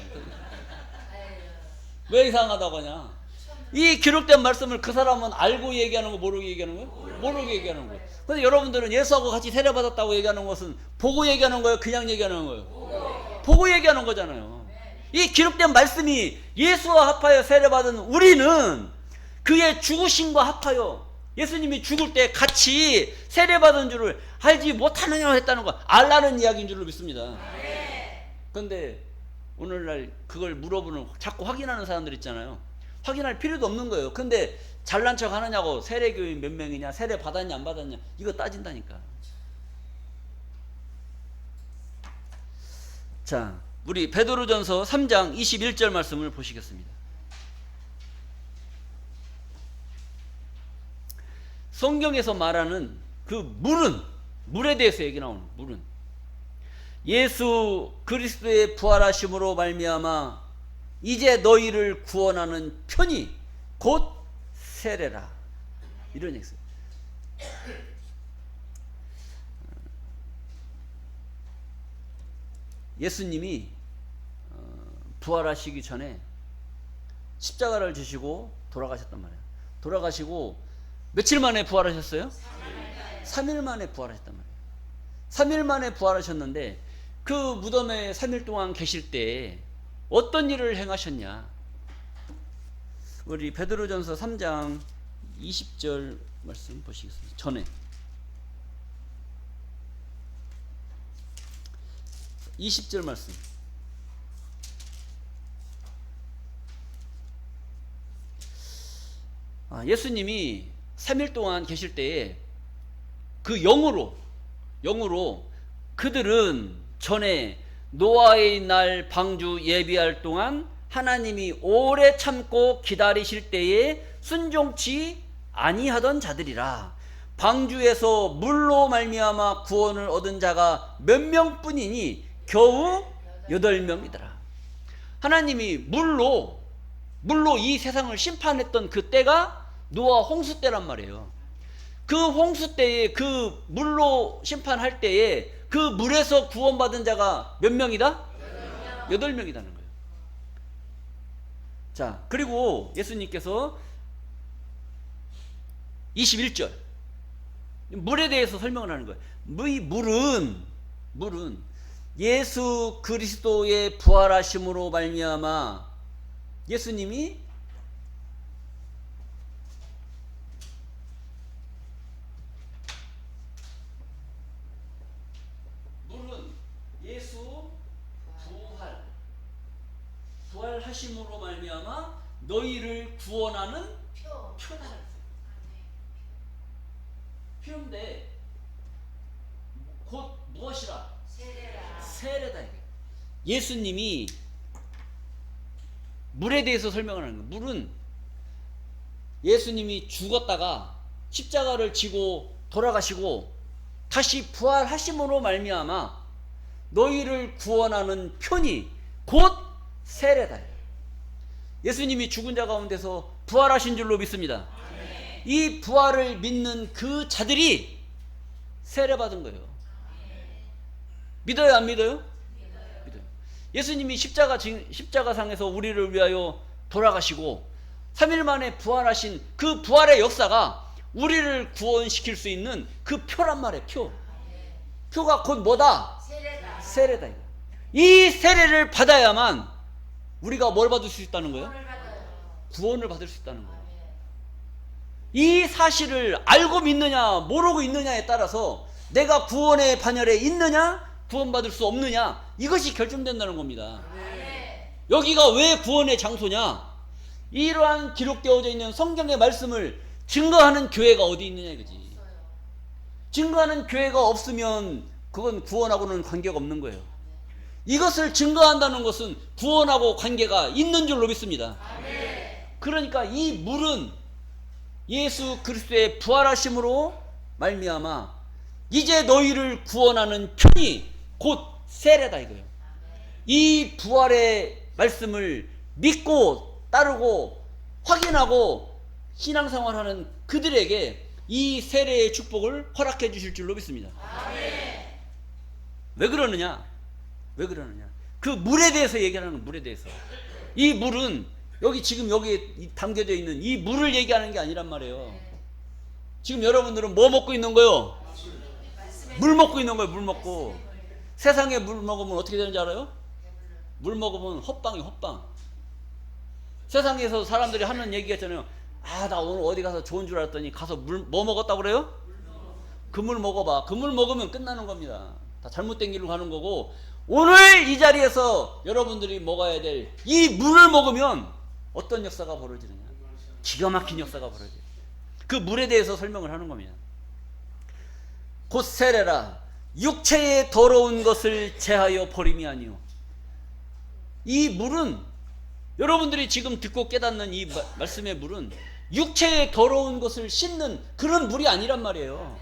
왜 이상하다고 하냐? 이 기록된 말씀을 그 사람은 알고 얘기하는 거, 모르고 얘기하는 거예요? 모르고 얘기하는 거예요. 근데 여러분들은 예수하고 같이 세례 받았다고 얘기하는 것은 보고 얘기하는 거예요? 그냥 얘기하는 거예요? 보고 얘기하는 거잖아요. 이 기록된 말씀이 예수와 합하여 세례 받은 우리는 그의 죽으심과 합하여 예수님이 죽을 때 같이 세례 받은 줄을 알지 못하느냐 했다는 거, 알라는 이야기인 줄로 믿습니다. 그런데 오늘날 그걸 물어보는, 자꾸 확인하는 사람들 있잖아요. 확인할 필요도 없는 거예요. 근데 잘난 척 하느냐고, 세례교인 몇 명이냐, 세례 받았냐 안 받았냐 이거 따진다니까. 자, 우리 베드로전서 3장 21절 말씀을 보시겠습니다. 성경에서 말하는 그 물에 대해서 얘기 나오는 물은 예수 그리스도의 부활하심으로 말미암아 이제 너희를 구원하는 편이 곧 세례라, 이런 얘기죠. 예수님이 부활하시기 전에 십자가를 지시고 돌아가셨단 말이에요. 돌아가시고 며칠 만에 부활하셨어요? 3일 만에 부활하셨단 말이에요. 3일 만에 부활하셨는데 그 무덤에 3일 동안 계실 때 어떤 일을 행하셨냐? 우리 베드로전서 3장 20절 말씀 보시겠습니다. 전에 20절 말씀. 예수님이 3일 동안 계실 때에 그 영으로 그들은 전에 노아의 날 방주 예비할 동안 하나님이 오래 참고 기다리실 때에 순종치 아니하던 자들이라. 방주에서 물로 말미암아 구원을 얻은 자가 몇 명뿐이니 겨우 8명이더라. 하나님이 물로 이 세상을 심판했던 그 때가 노아 홍수 때란 말이에요. 그 홍수 때에 그 물로 심판할 때에 그 물에서 구원받은 자가 몇 명이다? 8명이라는 거예요. 자, 그리고 예수님께서 21절 물에 대해서 설명을 하는 거예요. 이 물은 예수 그리스도의 부활하심으로 말미암아 예수님이 부활하심으로 말미암아 너희를 구원하는 표다. 표인데 곧 무엇이라? 세례다. 예수님이 물에 대해서 설명을 하는 거예요. 물은 예수님이 죽었다가 십자가를 지고 돌아가시고 다시 부활하심으로 말미암아 너희를 구원하는 편이 곧 세례다. 예수님이 죽은 자 가운데서 부활하신 줄로 믿습니다. 이 부활을 믿는 그 자들이 세례받은 거예요. 믿어요, 안 믿어요? 믿어요. 예수님이 십자가상에서 우리를 위하여 돌아가시고 3일 만에 부활하신 그 부활의 역사가 우리를 구원시킬 수 있는 그 표란 말이에요. 표가 곧 뭐다? 세례다. 이 세례를 받아야만 우리가 뭘 받을 수 있다는 거예요? 구원을 받을 수 있다는 거예요. 이 사실을 알고 믿느냐 모르고 있느냐에 따라서 내가 구원의 반열에 있느냐 구원받을 수 없느냐 이것이 결정된다는 겁니다. 여기가 왜 구원의 장소냐? 이러한 기록되어져 있는 성경의 말씀을 증거하는 교회가 어디 있느냐 이거지. 증거하는 교회가 없으면 그건 구원하고는 관계가 없는 거예요. 이것을 증거한다는 것은 구원하고 관계가 있는 줄로 믿습니다. 그러니까 이 물은 예수 그리스도의 부활하심으로 말미암아 이제 너희를 구원하는 편이 곧 세례다 이거예요. 이 부활의 말씀을 믿고 따르고 확인하고 신앙생활하는 그들에게 이 세례의 축복을 허락해 주실 줄로 믿습니다. 왜 그러느냐? 그 물에 대해서 얘기하는 거예요. 물에 대해서. 이 물은 지금 여기에 담겨져 있는 이 물을 얘기하는 게 아니란 말이에요. 지금 여러분들은 뭐 먹고 있는 거예요? 물 먹고 있는 거예요. 물 먹고. 세상에 물 먹으면 어떻게 되는지 알아요? 물 먹으면 헛방이에요. 헛방. 세상에서 사람들이 하는 얘기가 있잖아요. 나 오늘 어디 가서 좋은 줄 알았더니 가서 뭐 먹었다고 그래요? 그 물 먹어봐. 그 물 먹으면 끝나는 겁니다. 다 잘못된 길로 가는 거고, 오늘 이 자리에서 여러분들이 먹어야 될 이 물을 먹으면 어떤 역사가 벌어지느냐? 기가 막힌 역사가 벌어져요. 그 물에 대해서 설명을 하는 겁니다. 곧 세례라 육체의 더러운 것을 제하여 버림이 아니요. 이 물은 여러분들이 지금 듣고 깨닫는 이 말씀의 물은 육체의 더러운 것을 씻는 그런 물이 아니란 말이에요.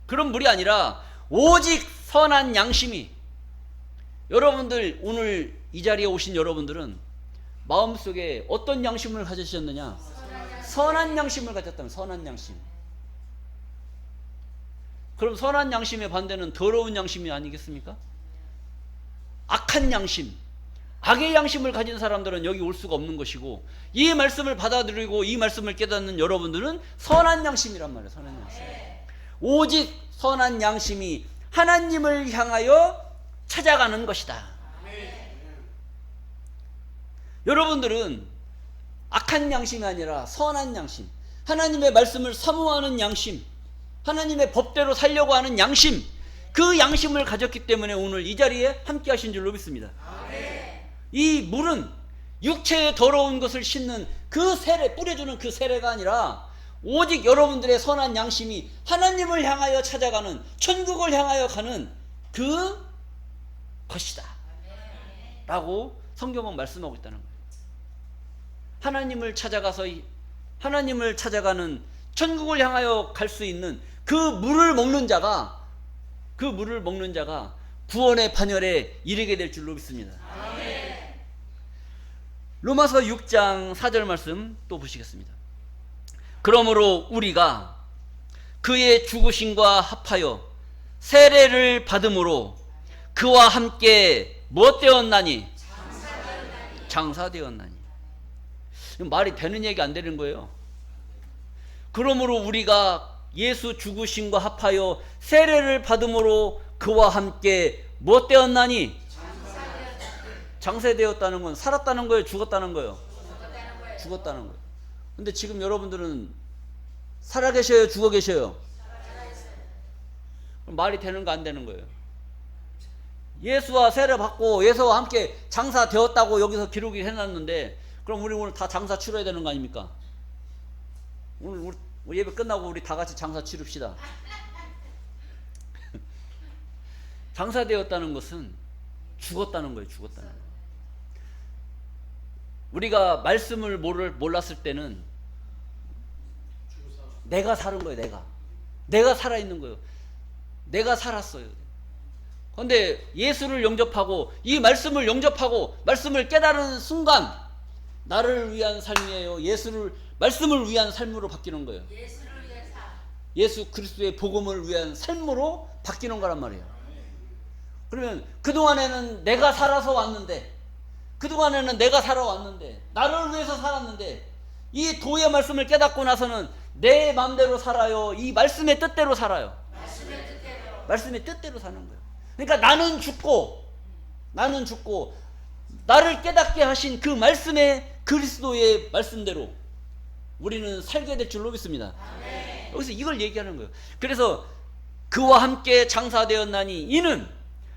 그런 물이 아니라 오직 선한 양심이, 여러분들 오늘 이 자리에 오신 여러분들은 마음속에 어떤 양심을 가지셨느냐? 선한 양심을 가졌다면 선한 양심. 그럼 선한 양심의 반대는 더러운 양심이 아니겠습니까? 악한 양심, 악의 양심을 가진 사람들은 여기 올 수가 없는 것이고, 이 말씀을 받아들이고 이 말씀을 깨닫는 여러분들은 선한 양심이란 말이에요. 선한 양심. 오직 선한 양심이 하나님을 향하여 찾아가는 것이다. 여러분들은 악한 양심이 아니라 선한 양심, 하나님의 말씀을 사모하는 양심, 하나님의 법대로 살려고 하는 양심, 그 양심을 가졌기 때문에 오늘 이 자리에 함께 하신 줄로 믿습니다. 이 물은 육체의 더러운 것을 씻는 그 세례, 뿌려주는 그 세례가 아니라 오직 여러분들의 선한 양심이 하나님을 향하여 찾아가는, 천국을 향하여 가는 그 것이다 라고 성경은 말씀하고 있다는 거예요. 하나님을 찾아가는, 천국을 향하여 갈 수 있는 그 물을 먹는 자가 구원의 반열에 이르게 될 줄로 믿습니다. 로마서 6장 4절 말씀 또 보시겠습니다. 그러므로 우리가 그의 죽으심과 합하여 세례를 받음으로 그와 함께 무엇 되었나니? 장사되었나니. 말이 되는 얘기 안 되는 거예요. 그러므로 우리가 예수 죽으심과 합하여 세례를 받음으로 그와 함께 무엇 되었나니? 장세되었다는 건 살았다는 거예요? 죽었다는 거예요? 죽었다는 거예요. 근데 지금 여러분들은 살아 계셔요? 죽어 계셔요? 그럼 말이 되는 거 안 되는 거예요? 예수와 세례 받고 예수와 함께 장사되었다고 여기서 기록이 해놨는데, 그럼 우리 오늘 다 장사 치러야 되는 거 아닙니까? 오늘 우리 예배 끝나고 우리 다 같이 장사 치릅시다. 장사되었다는 것은 죽었다는 거예요. 죽었다는 거예요. 우리가 말씀을 몰랐을 때는 내가 사는 거예요. 내가 살아있는 거예요. 내가 살았어요. 그런데 예수를 영접하고 이 말씀을 영접하고 말씀을 깨달은 순간 나를 위한 삶이에요. 예수를 말씀을 위한 삶으로 바뀌는 거예요. 예수 그리스도의 복음을 위한 삶으로 바뀌는 거란 말이에요. 그러면 그동안에는 내가 살아서 왔는데, 그동안에는 내가 살아왔는데, 나를 위해서 살았는데, 이 도의 말씀을 깨닫고 나서는 내 마음대로 살아요. 이 말씀의 뜻대로 살아요. 말씀의 뜻대로 사는 거예요. 그러니까 나는 죽고 나를 깨닫게 하신 그 말씀의 그리스도의 말씀대로 우리는 살게 될 줄로 믿습니다. 아멘. 여기서 이걸 얘기하는 거예요. 그래서 그와 함께 장사되었나니 이는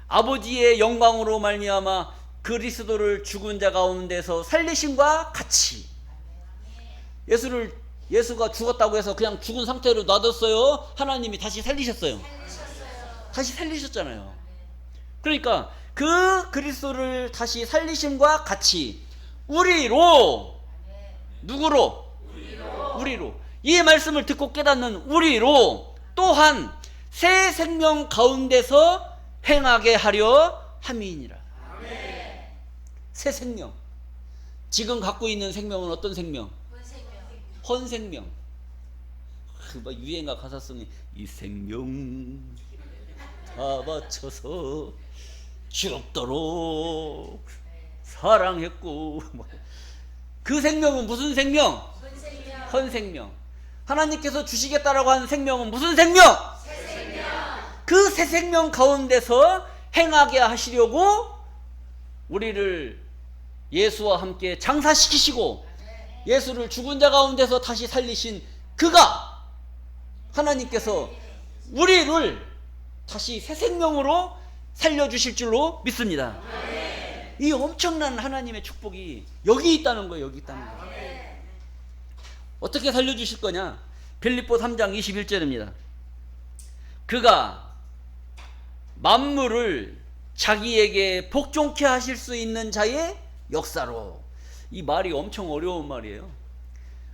아버지의 영광으로 말미암아 그리스도를 죽은 자 가운데서 살리심과 같이. 예수가 죽었다고 해서 그냥 죽은 상태로 놔뒀어요? 하나님이 다시 살리셨어요. 다시 살리셨잖아요. 그러니까 그 그리스도를 다시 살리심과 같이 우리로, 누구로? 우리로. 이 말씀을 듣고 깨닫는 우리로 또한 새 생명 가운데서 행하게 하려 함이니라. 새 생명. 지금 갖고 있는 생명은 어떤 생명? 헌생명. 그 유행가 가사성이 이 생명 다 바쳐서 죽도록 사랑했고, 그 생명은 무슨 생명? 헌생명. 하나님께서 주시겠다라고 하는 생명은 무슨 생명? 새생명. 그 새 생명 가운데서 행하게 하시려고 우리를 예수와 함께 장사시키시고 예수를 죽은 자 가운데서 다시 살리신 그가, 하나님께서 우리를 다시 새 생명으로 살려주실 줄로 믿습니다. 이 엄청난 하나님의 축복이 여기 있다는 거예요. 여기 있다는 거예요. 어떻게 살려주실 거냐? 빌립보 3장 21절입니다. 그가 만물을 자기에게 복종케 하실 수 있는 자의 역사로. 이 말이 엄청 어려운 말이에요.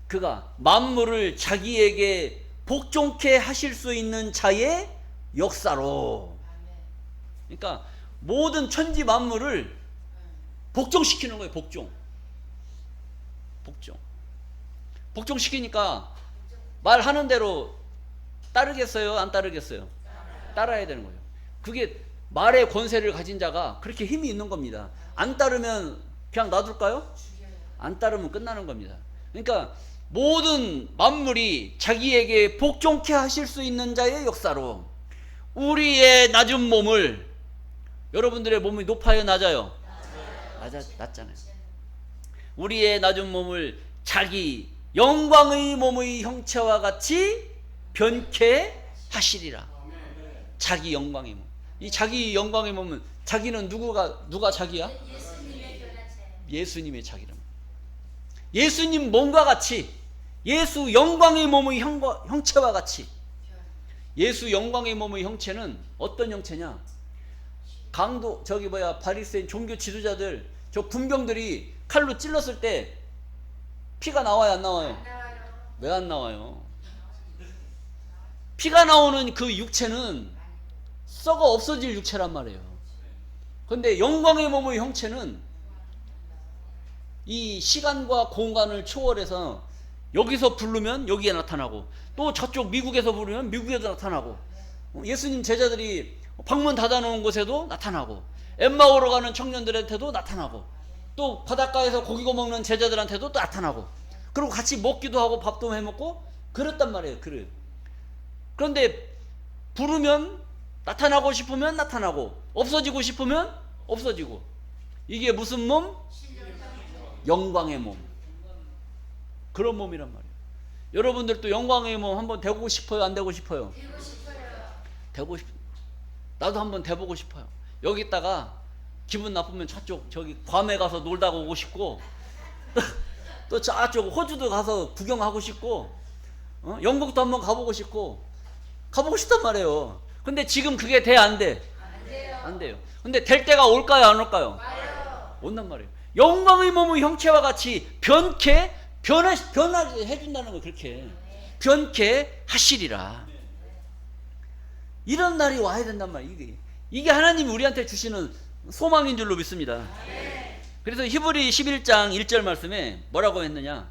그가 만물을 자기에게 복종케 하실 수 있는 자의 역사로. 그러니까 모든 천지 만물을 복종시키는 거예요. 복종시키니까 말하는 대로 따르겠어요? 안 따르겠어요? 따라야 되는 거예요. 그게 말의 권세를 가진 자가 그렇게 힘이 있는 겁니다. 안 따르면 그냥 놔둘까요? 안 따르면 끝나는 겁니다. 그러니까 모든 만물이 자기에게 복종케 하실 수 있는 자의 역사로 우리의 낮은 몸을, 여러분들의 몸이 높아요? 낮아요? 낮잖아요. 우리의 낮은 몸을 자기 영광의 몸의 형체와 같이 변케 하시리라. 자기 영광의 몸. 이 자기 영광의 몸은, 자기는 누가 자기야? 예수님의 자기란. 예수님 몸과 같이, 예수 영광의 몸의 형체와 같이. 예수 영광의 몸의 형체는 어떤 형체냐? 바리새인 종교 지도자들, 저 군병들이 칼로 찔렀을 때 피가 나와요, 안 나와요? 왜 안 나와요? 피가 나오는 그 육체는 썩어 없어질 육체란 말이에요. 그런데 영광의 몸의 형체는 이 시간과 공간을 초월해서 여기서 부르면 여기에 나타나고, 또 저쪽 미국에서 부르면 미국에도 나타나고, 예수님 제자들이 방문 닫아놓은 곳에도 나타나고, 엠마오로 가는 청년들한테도 나타나고, 또 바닷가에서 고기 구워 먹는 제자들한테도 또 나타나고, 그리고 같이 먹기도 하고 밥도 해먹고 그랬단 말이에요. 그런데 부르면 나타나고 싶으면 나타나고, 없어지고 싶으면 없어지고. 이게 무슨 몸? 영광의 몸. 그런 몸이란 말이에요. 여러분들도 영광의 몸 한번 되고 싶어요? 안 되고 싶어요? 되고 싶어요. 나도 한번 돼보고 싶어요. 여기다가 기분 나쁘면 저기 괌에 가서 놀다가 오고 싶고, 또 저쪽 호주도 가서 구경하고 싶고, 영국도 한번 가보고 싶단 말이에요. 근데 지금 그게 돼? 안 돼? 안 돼요. 근데 될 때가 올까요? 안 올까요? 온단 말이에요. 영광의 몸의 형체와 같이 변하게 해준다는 거예요. 그렇게 변케 하시리라. 이런 날이 와야 된단 말이에요. 이게 하나님이 우리한테 주시는 소망인 줄로 믿습니다. 그래서 히브리 11장 1절 말씀에 뭐라고 했느냐?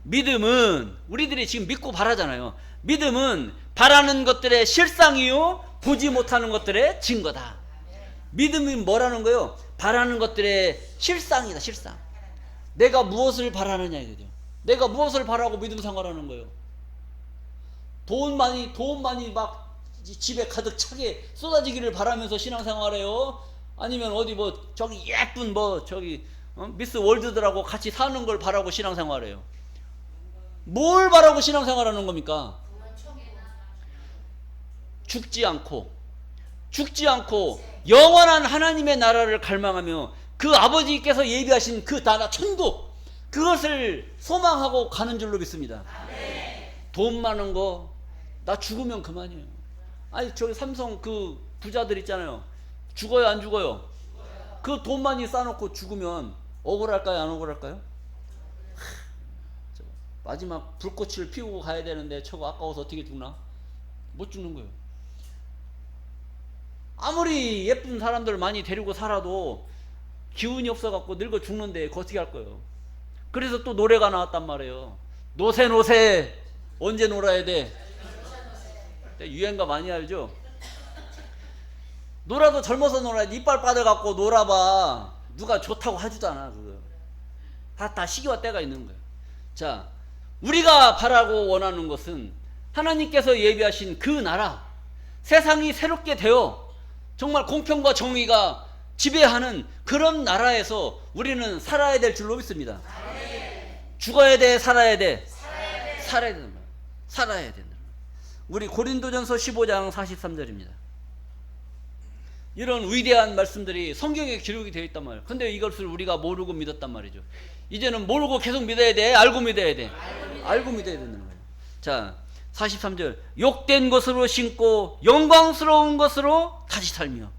믿음은, 우리들이 지금 믿고 바라잖아요. 믿음은 바라는 것들의 실상이요 보지 못하는 것들의 증거다. 믿음이 뭐라는 거예요? 바라는 것들의 실상이다. 실상. 내가 무엇을 바라느냐 이거죠. 내가 무엇을 바라고 믿음 생활하는 거예요? 돈 많이 막 집에 가득 차게 쏟아지기를 바라면서 신앙생활해요? 아니면 어디 뭐 저기 예쁜 뭐 저기 미스 월드들하고 같이 사는 걸 바라고 신앙생활해요? 뭘 바라고 신앙생활하는 겁니까? 죽지 않고 영원한 하나님의 나라를 갈망하며 그 아버지께서 예비하신 그 나라 천국, 그것을 소망하고 가는 줄로 믿습니다. 돈 많은 거 나 죽으면 그만이에요. 아니 저기 삼성 그 부자들 있잖아요. 죽어요 안 죽어요? 그 돈 많이 쌓아놓고 죽으면 억울할까요 안 억울할까요? 마지막 불꽃을 피우고 가야 되는데 저거 아까워서 어떻게 죽나? 못 죽는 거예요. 아무리 예쁜 사람들 많이 데리고 살아도 기운이 없어갖고 늙어 죽는데 그거 어떻게 할 거예요? 그래서 또 노래가 나왔단 말이에요. 노세 언제 놀아야 돼? 유행가 많이 알죠? 놀아도 젊어서 놀아야지. 이빨 빠져갖고 놀아봐 누가 좋다고 하지도 그거. 다 시기와 때가 있는 거예요. 자, 우리가 바라고 원하는 것은 하나님께서 예비하신 그 나라, 세상이 새롭게 되어 정말 공평과 정의가 지배하는 그런 나라에서 우리는 살아야 될 줄로 믿습니다. 죽어야 돼, 살아야 돼? 살아야 된다. 우리 고린도전서 15장 43절입니다. 이런 위대한 말씀들이 성경에 기록이 되어 있단 말이에요. 근데 이것을 우리가 모르고 믿었단 말이죠. 이제는 모르고 계속 믿어야 돼? 알고 믿어야 돼? 알고 믿어야 된다는 거예요. 자, 43절. 욕된 것으로 신고 영광스러운 것으로 다시 살며.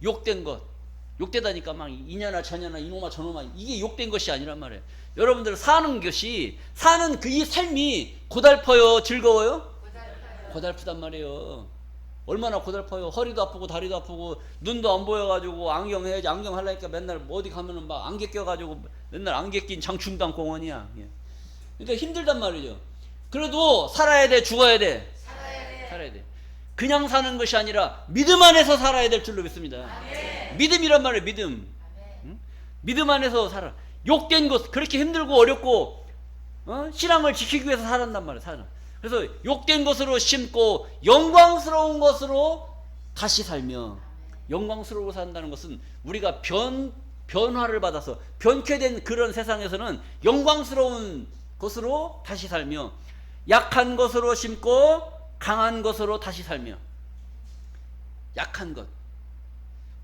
욕된 것. 욕되다니까 막 이년아 저년아 이놈아 저놈아, 이게 욕된 것이 아니란 말이에요. 여러분들 사는 그 이 삶이 고달퍼요 즐거워요? 고달프단 말이에요. 얼마나 고달퍼요. 허리도 아프고 다리도 아프고 눈도 안 보여가지고 안경 해야지. 안경 하려니까 맨날 어디 가면은 막 안개 껴가지고 맨날 안개 낀 장충당 공원이야. 그러니까 힘들단 말이죠. 그래도 살아야 돼 죽어야 돼? 살아야 돼. 그냥 사는 것이 아니라 믿음 안에서 살아야 될 줄로 믿습니다. 믿음이란 말이에요. 믿음 안에서 살아. 욕된 것, 그렇게 힘들고 어렵고 신앙을 지키기 위해서 살았단 말이에요. 그래서 욕된 것으로 심고 영광스러운 것으로 다시 살며. 영광스러워 산다는 것은 우리가 변화를 받아서 변쾌된 그런 세상에서는 영광스러운 것으로 다시 살며, 약한 것으로 심고 강한 것으로 다시 살며. 약한 것,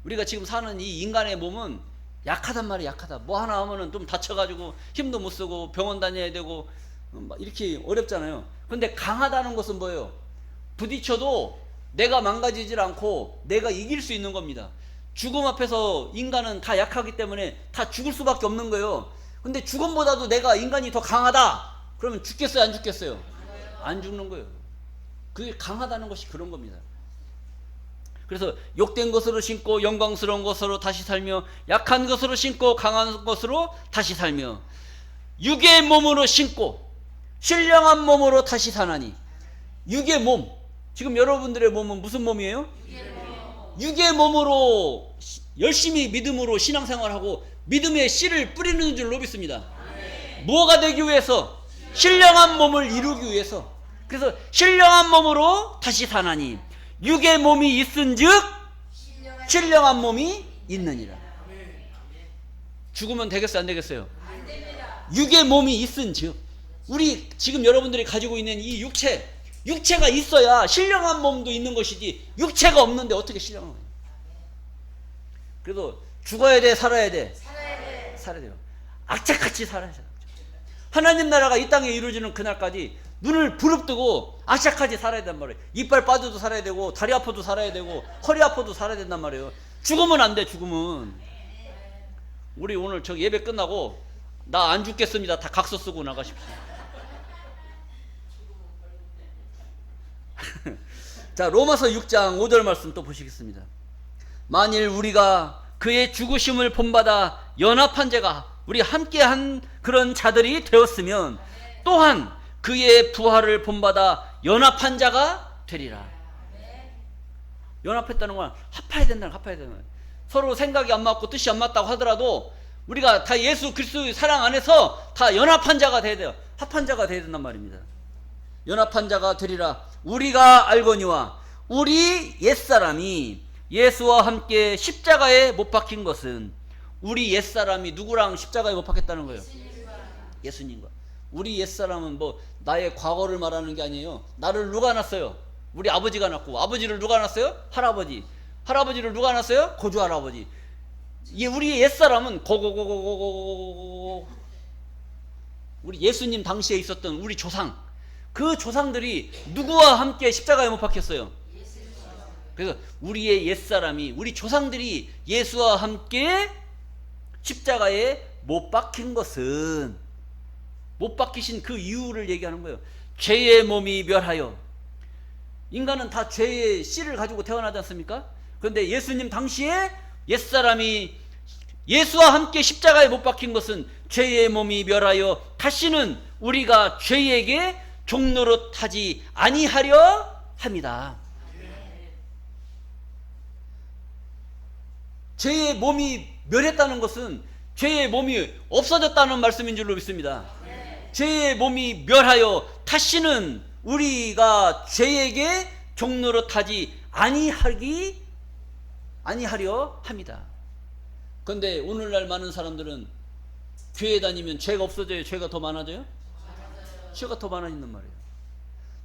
우리가 지금 사는 이 인간의 몸은 약하단 말이에요. 약하다. 뭐 하나 하면은 좀 다쳐가지고 힘도 못 쓰고 병원 다녀야 되고 이렇게 어렵잖아요. 근데 강하다는 것은 뭐예요? 부딪혀도 내가 망가지질 않고 내가 이길 수 있는 겁니다. 죽음 앞에서 인간은 다 약하기 때문에 다 죽을 수밖에 없는 거예요. 근데 죽음보다도 내가 인간이 더 강하다 그러면 죽겠어요 안 죽겠어요? 안 죽는 거예요. 그게 강하다는 것이 그런 겁니다. 그래서 욕된 것으로 신고 영광스러운 것으로 다시 살며, 약한 것으로 신고 강한 것으로 다시 살며, 육의 몸으로 신고 신령한 몸으로 다시 사나니. 육의 몸, 지금 여러분들의 몸은 무슨 몸이에요? 육의 몸으로 열심히 믿음으로 신앙생활하고 믿음의 씨를 뿌리는 줄로 믿습니다. 무엇가 되기 위해서? 신령한 몸을 이루기 위해서. 그래서 신령한 몸으로 다시 사나니 육의 몸이 있은즉 신령한 몸이 있느니라. 죽으면 되겠어요 안 되겠어요? 육의 몸이 있은즉, 우리 지금 여러분들이 가지고 있는 이 육체가 있어야 신령한 몸도 있는 것이지, 육체가 없는데 어떻게 신령한 거예요? 그래도 죽어야 돼 살아야 돼? 살아야 돼요. 악착같이 살아야 돼요. 하나님 나라가 이 땅에 이루어지는 그날까지 눈을 부릅뜨고 악착같이 살아야 된단 말이에요. 이빨 빠져도 살아야 되고 다리 아파도 살아야 되고 허리 아파도 살아야 된단 말이에요. 죽으면 안 돼. 죽으면. 우리 오늘 저 예배 끝나고 나 안 죽겠습니다 다 각서 쓰고 나가십시오. 자, 로마서 6장 5절 말씀 또 보시겠습니다. 만일 우리가 그의 죽으심을 본받아 연합한 자가, 우리 함께한 그런 자들이 되었으면 또한 그의 부활을 본받아 연합한 자가 되리라. 연합했다는 건 합해야 된다는 거야. 합해야 된다는 거야. 서로 생각이 안 맞고 뜻이 안 맞다고 하더라도 우리가 다 예수 그리스도의 사랑 안에서 다 연합한 자가 돼야 돼요. 합한 자가 돼야 된단 말입니다. 연합한 자가 되리라. 우리가 알거니와 우리 옛사람이 예수와 함께 십자가에 못 박힌 것은, 우리 옛사람이 누구랑 십자가에 못 박혔다는 거예요? 예수님과. 우리 옛사람은 뭐 나의 과거를 말하는 게 아니에요. 나를 누가 낳았어요? 우리 아버지가 낳고, 아버지를 누가 낳았어요? 할아버지. 할아버지를 누가 낳았어요? 고조 할아버지. 우리 옛사람은 고고고고고고고고, 우리 예수님 당시에 있었던 우리 조상, 그 조상들이 누구와 함께 십자가에 못 박혔어요? 그래서 우리의 옛사람이, 우리 조상들이 예수와 함께 십자가에 못 박힌 것은, 못 박히신 그 이유를 얘기하는 거예요. 죄의 몸이 멸하여. 인간은 다 죄의 씨를 가지고 태어나지 않습니까? 그런데 예수님 당시에 옛사람이 예수와 함께 십자가에 못 박힌 것은 죄의 몸이 멸하여 다시는 우리가 죄에게 종노릇하지 아니하려 합니다. 죄의 몸이 멸했다는 것은 죄의 몸이 없어졌다는 말씀인 줄로 믿습니다. 죄의 몸이 멸하여 다시는 우리가 죄에게 종노릇하지 아니하려 합니다. 그런데 오늘날 많은 사람들은 교회 다니면 죄가 없어져요? 죄가 더 많아져요? 죄가 더 많아진단 말이에요.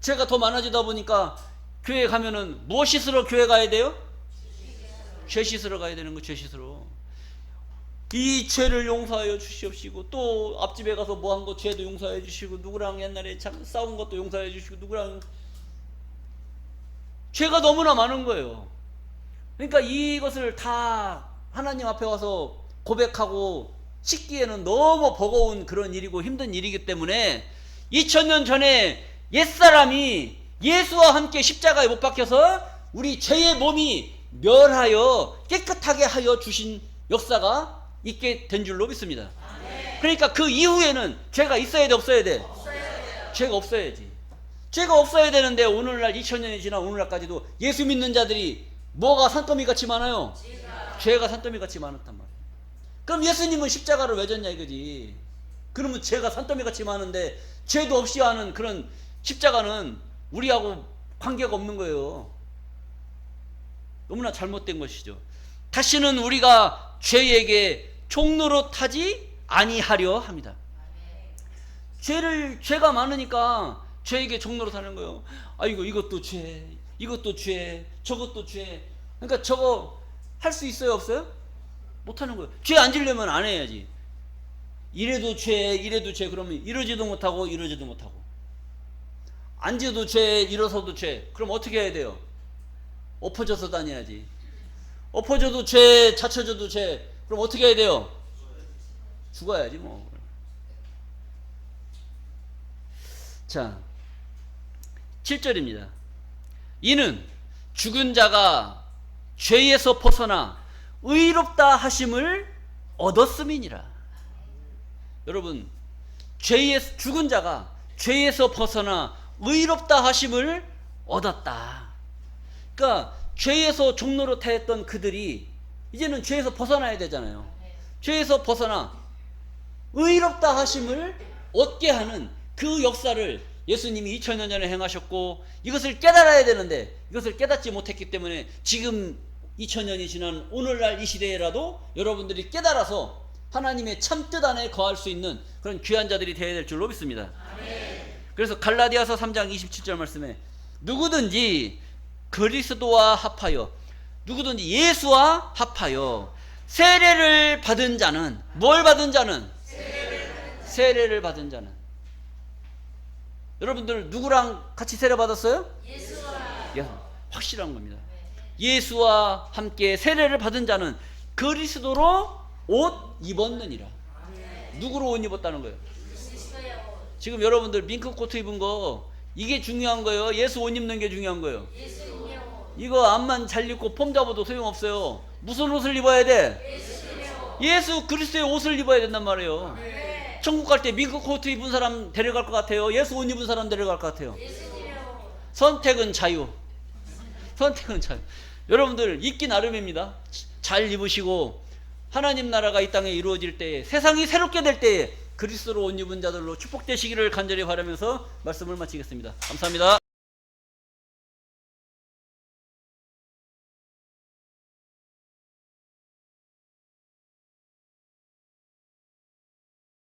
죄가 더 많아지다 보니까 교회 가면은 무엇 씻으러 교회 가야 돼요? 죄 씻으러 가야 되는 거. 죄 씻으러. 이 죄를 용서하여 주시옵시고, 또 앞집에 가서 뭐 한 거 죄도 용서해 주시고, 누구랑 옛날에 참 싸운 것도 용서해 주시고, 누구랑 죄가 너무나 많은 거예요. 그러니까 이것을 다 하나님 앞에 와서 고백하고 씻기에는 너무 버거운 그런 일이고 힘든 일이기 때문에 2000년 전에 옛사람이 예수와 함께 십자가에 못 박혀서 우리 죄의 몸이 멸하여 깨끗하게 하여 주신 역사가 있게 된 줄로 믿습니다. 그러니까 그 이후에는 죄가 있어야 돼, 없어야 돼? 죄가 없어야지. 죄가 없어야 되는데 오늘날 2000년이 지난 오늘날까지도 예수 믿는 자들이 뭐가 산더미 같이 많아요? 죄가 산더미 같이 많았단 말이에요. 그럼 예수님은 십자가를 왜 졌냐 이거지. 그러면 죄가 산더미 같이 많은데 죄도 없이 하는 그런 십자가는 우리하고 관계가 없는 거예요. 너무나 잘못된 것이죠. 다시는 우리가 죄에게 종노릇하지 아니하려 합니다. 죄가 많으니까 죄에게 종노릇하는 거예요. 아이고 이것도 죄, 이것도 죄, 저것도 죄. 그러니까 저거 할 수 있어요, 없어요? 못하는 거예요. 죄 안 지려면 안 해야지. 이래도 죄, 이래도 죄. 그러면 이러지도 못하고 이러지도 못하고. 앉아도 죄, 일어서도 죄. 그럼 어떻게 해야 돼요? 엎어져서 다녀야지. 엎어져도 죄, 자쳐져도 죄. 그럼 어떻게 해야 돼요? 죽어야지 뭐. 자, 7절입니다. 이는 죽은 자가 죄에서 벗어나 의롭다 하심을 얻었음이니라. 여러분, 죽은 자가 죄에서 벗어나 의롭다 하심을 얻었다. 그러니까 죄에서 종노릇했던 그들이 이제는 죄에서 벗어나야 되잖아요. 죄에서 벗어나 의롭다 하심을 얻게 하는 그 역사를 예수님이 2000년 전에 행하셨고, 이것을 깨달아야 되는데 이것을 깨닫지 못했기 때문에 지금 2000년이 지난 오늘날 이 시대에라도 여러분들이 깨달아서 하나님의 참뜻 안에 거할 수 있는 그런 귀한 자들이 되어야 될 줄로 믿습니다. 그래서 갈라디아서 3장 27절 말씀에 누구든지 그리스도와 합하여, 누구든지 예수와 합하여 세례를 받은 자는, 뭘 받은 자는? 세례를 받은 자는. 여러분들 누구랑 같이 세례 받았어요? 예수와. 확실한 겁니다. 예수와 함께 세례를 받은 자는 그리스도로 옷 입었느니라. 누구로 옷 입었다는 거예요? 지금 여러분들 밍크 코트 입은 거, 이게 중요한 거예요? 예수 옷 입는 게 중요한 거예요? 이거 앞만 잘 입고 폼 잡아도 소용없어요. 무슨 옷을 입어야 돼? 예수 그리스도의 옷을 입어야 된단 말이에요. 네. 천국 갈 때 미국 코트 입은 사람 데려갈 것 같아요? 예수 옷 입은 사람 데려갈 것 같아요? 예수님이요. 선택은 자유. 선택은 자유. 여러분들 입기 나름입니다. 잘 입으시고 하나님 나라가 이 땅에 이루어질 때에, 세상이 새롭게 될 때에 그리스도로 옷 입은 자들로 축복되시기를 간절히 바라면서 말씀을 마치겠습니다. 감사합니다.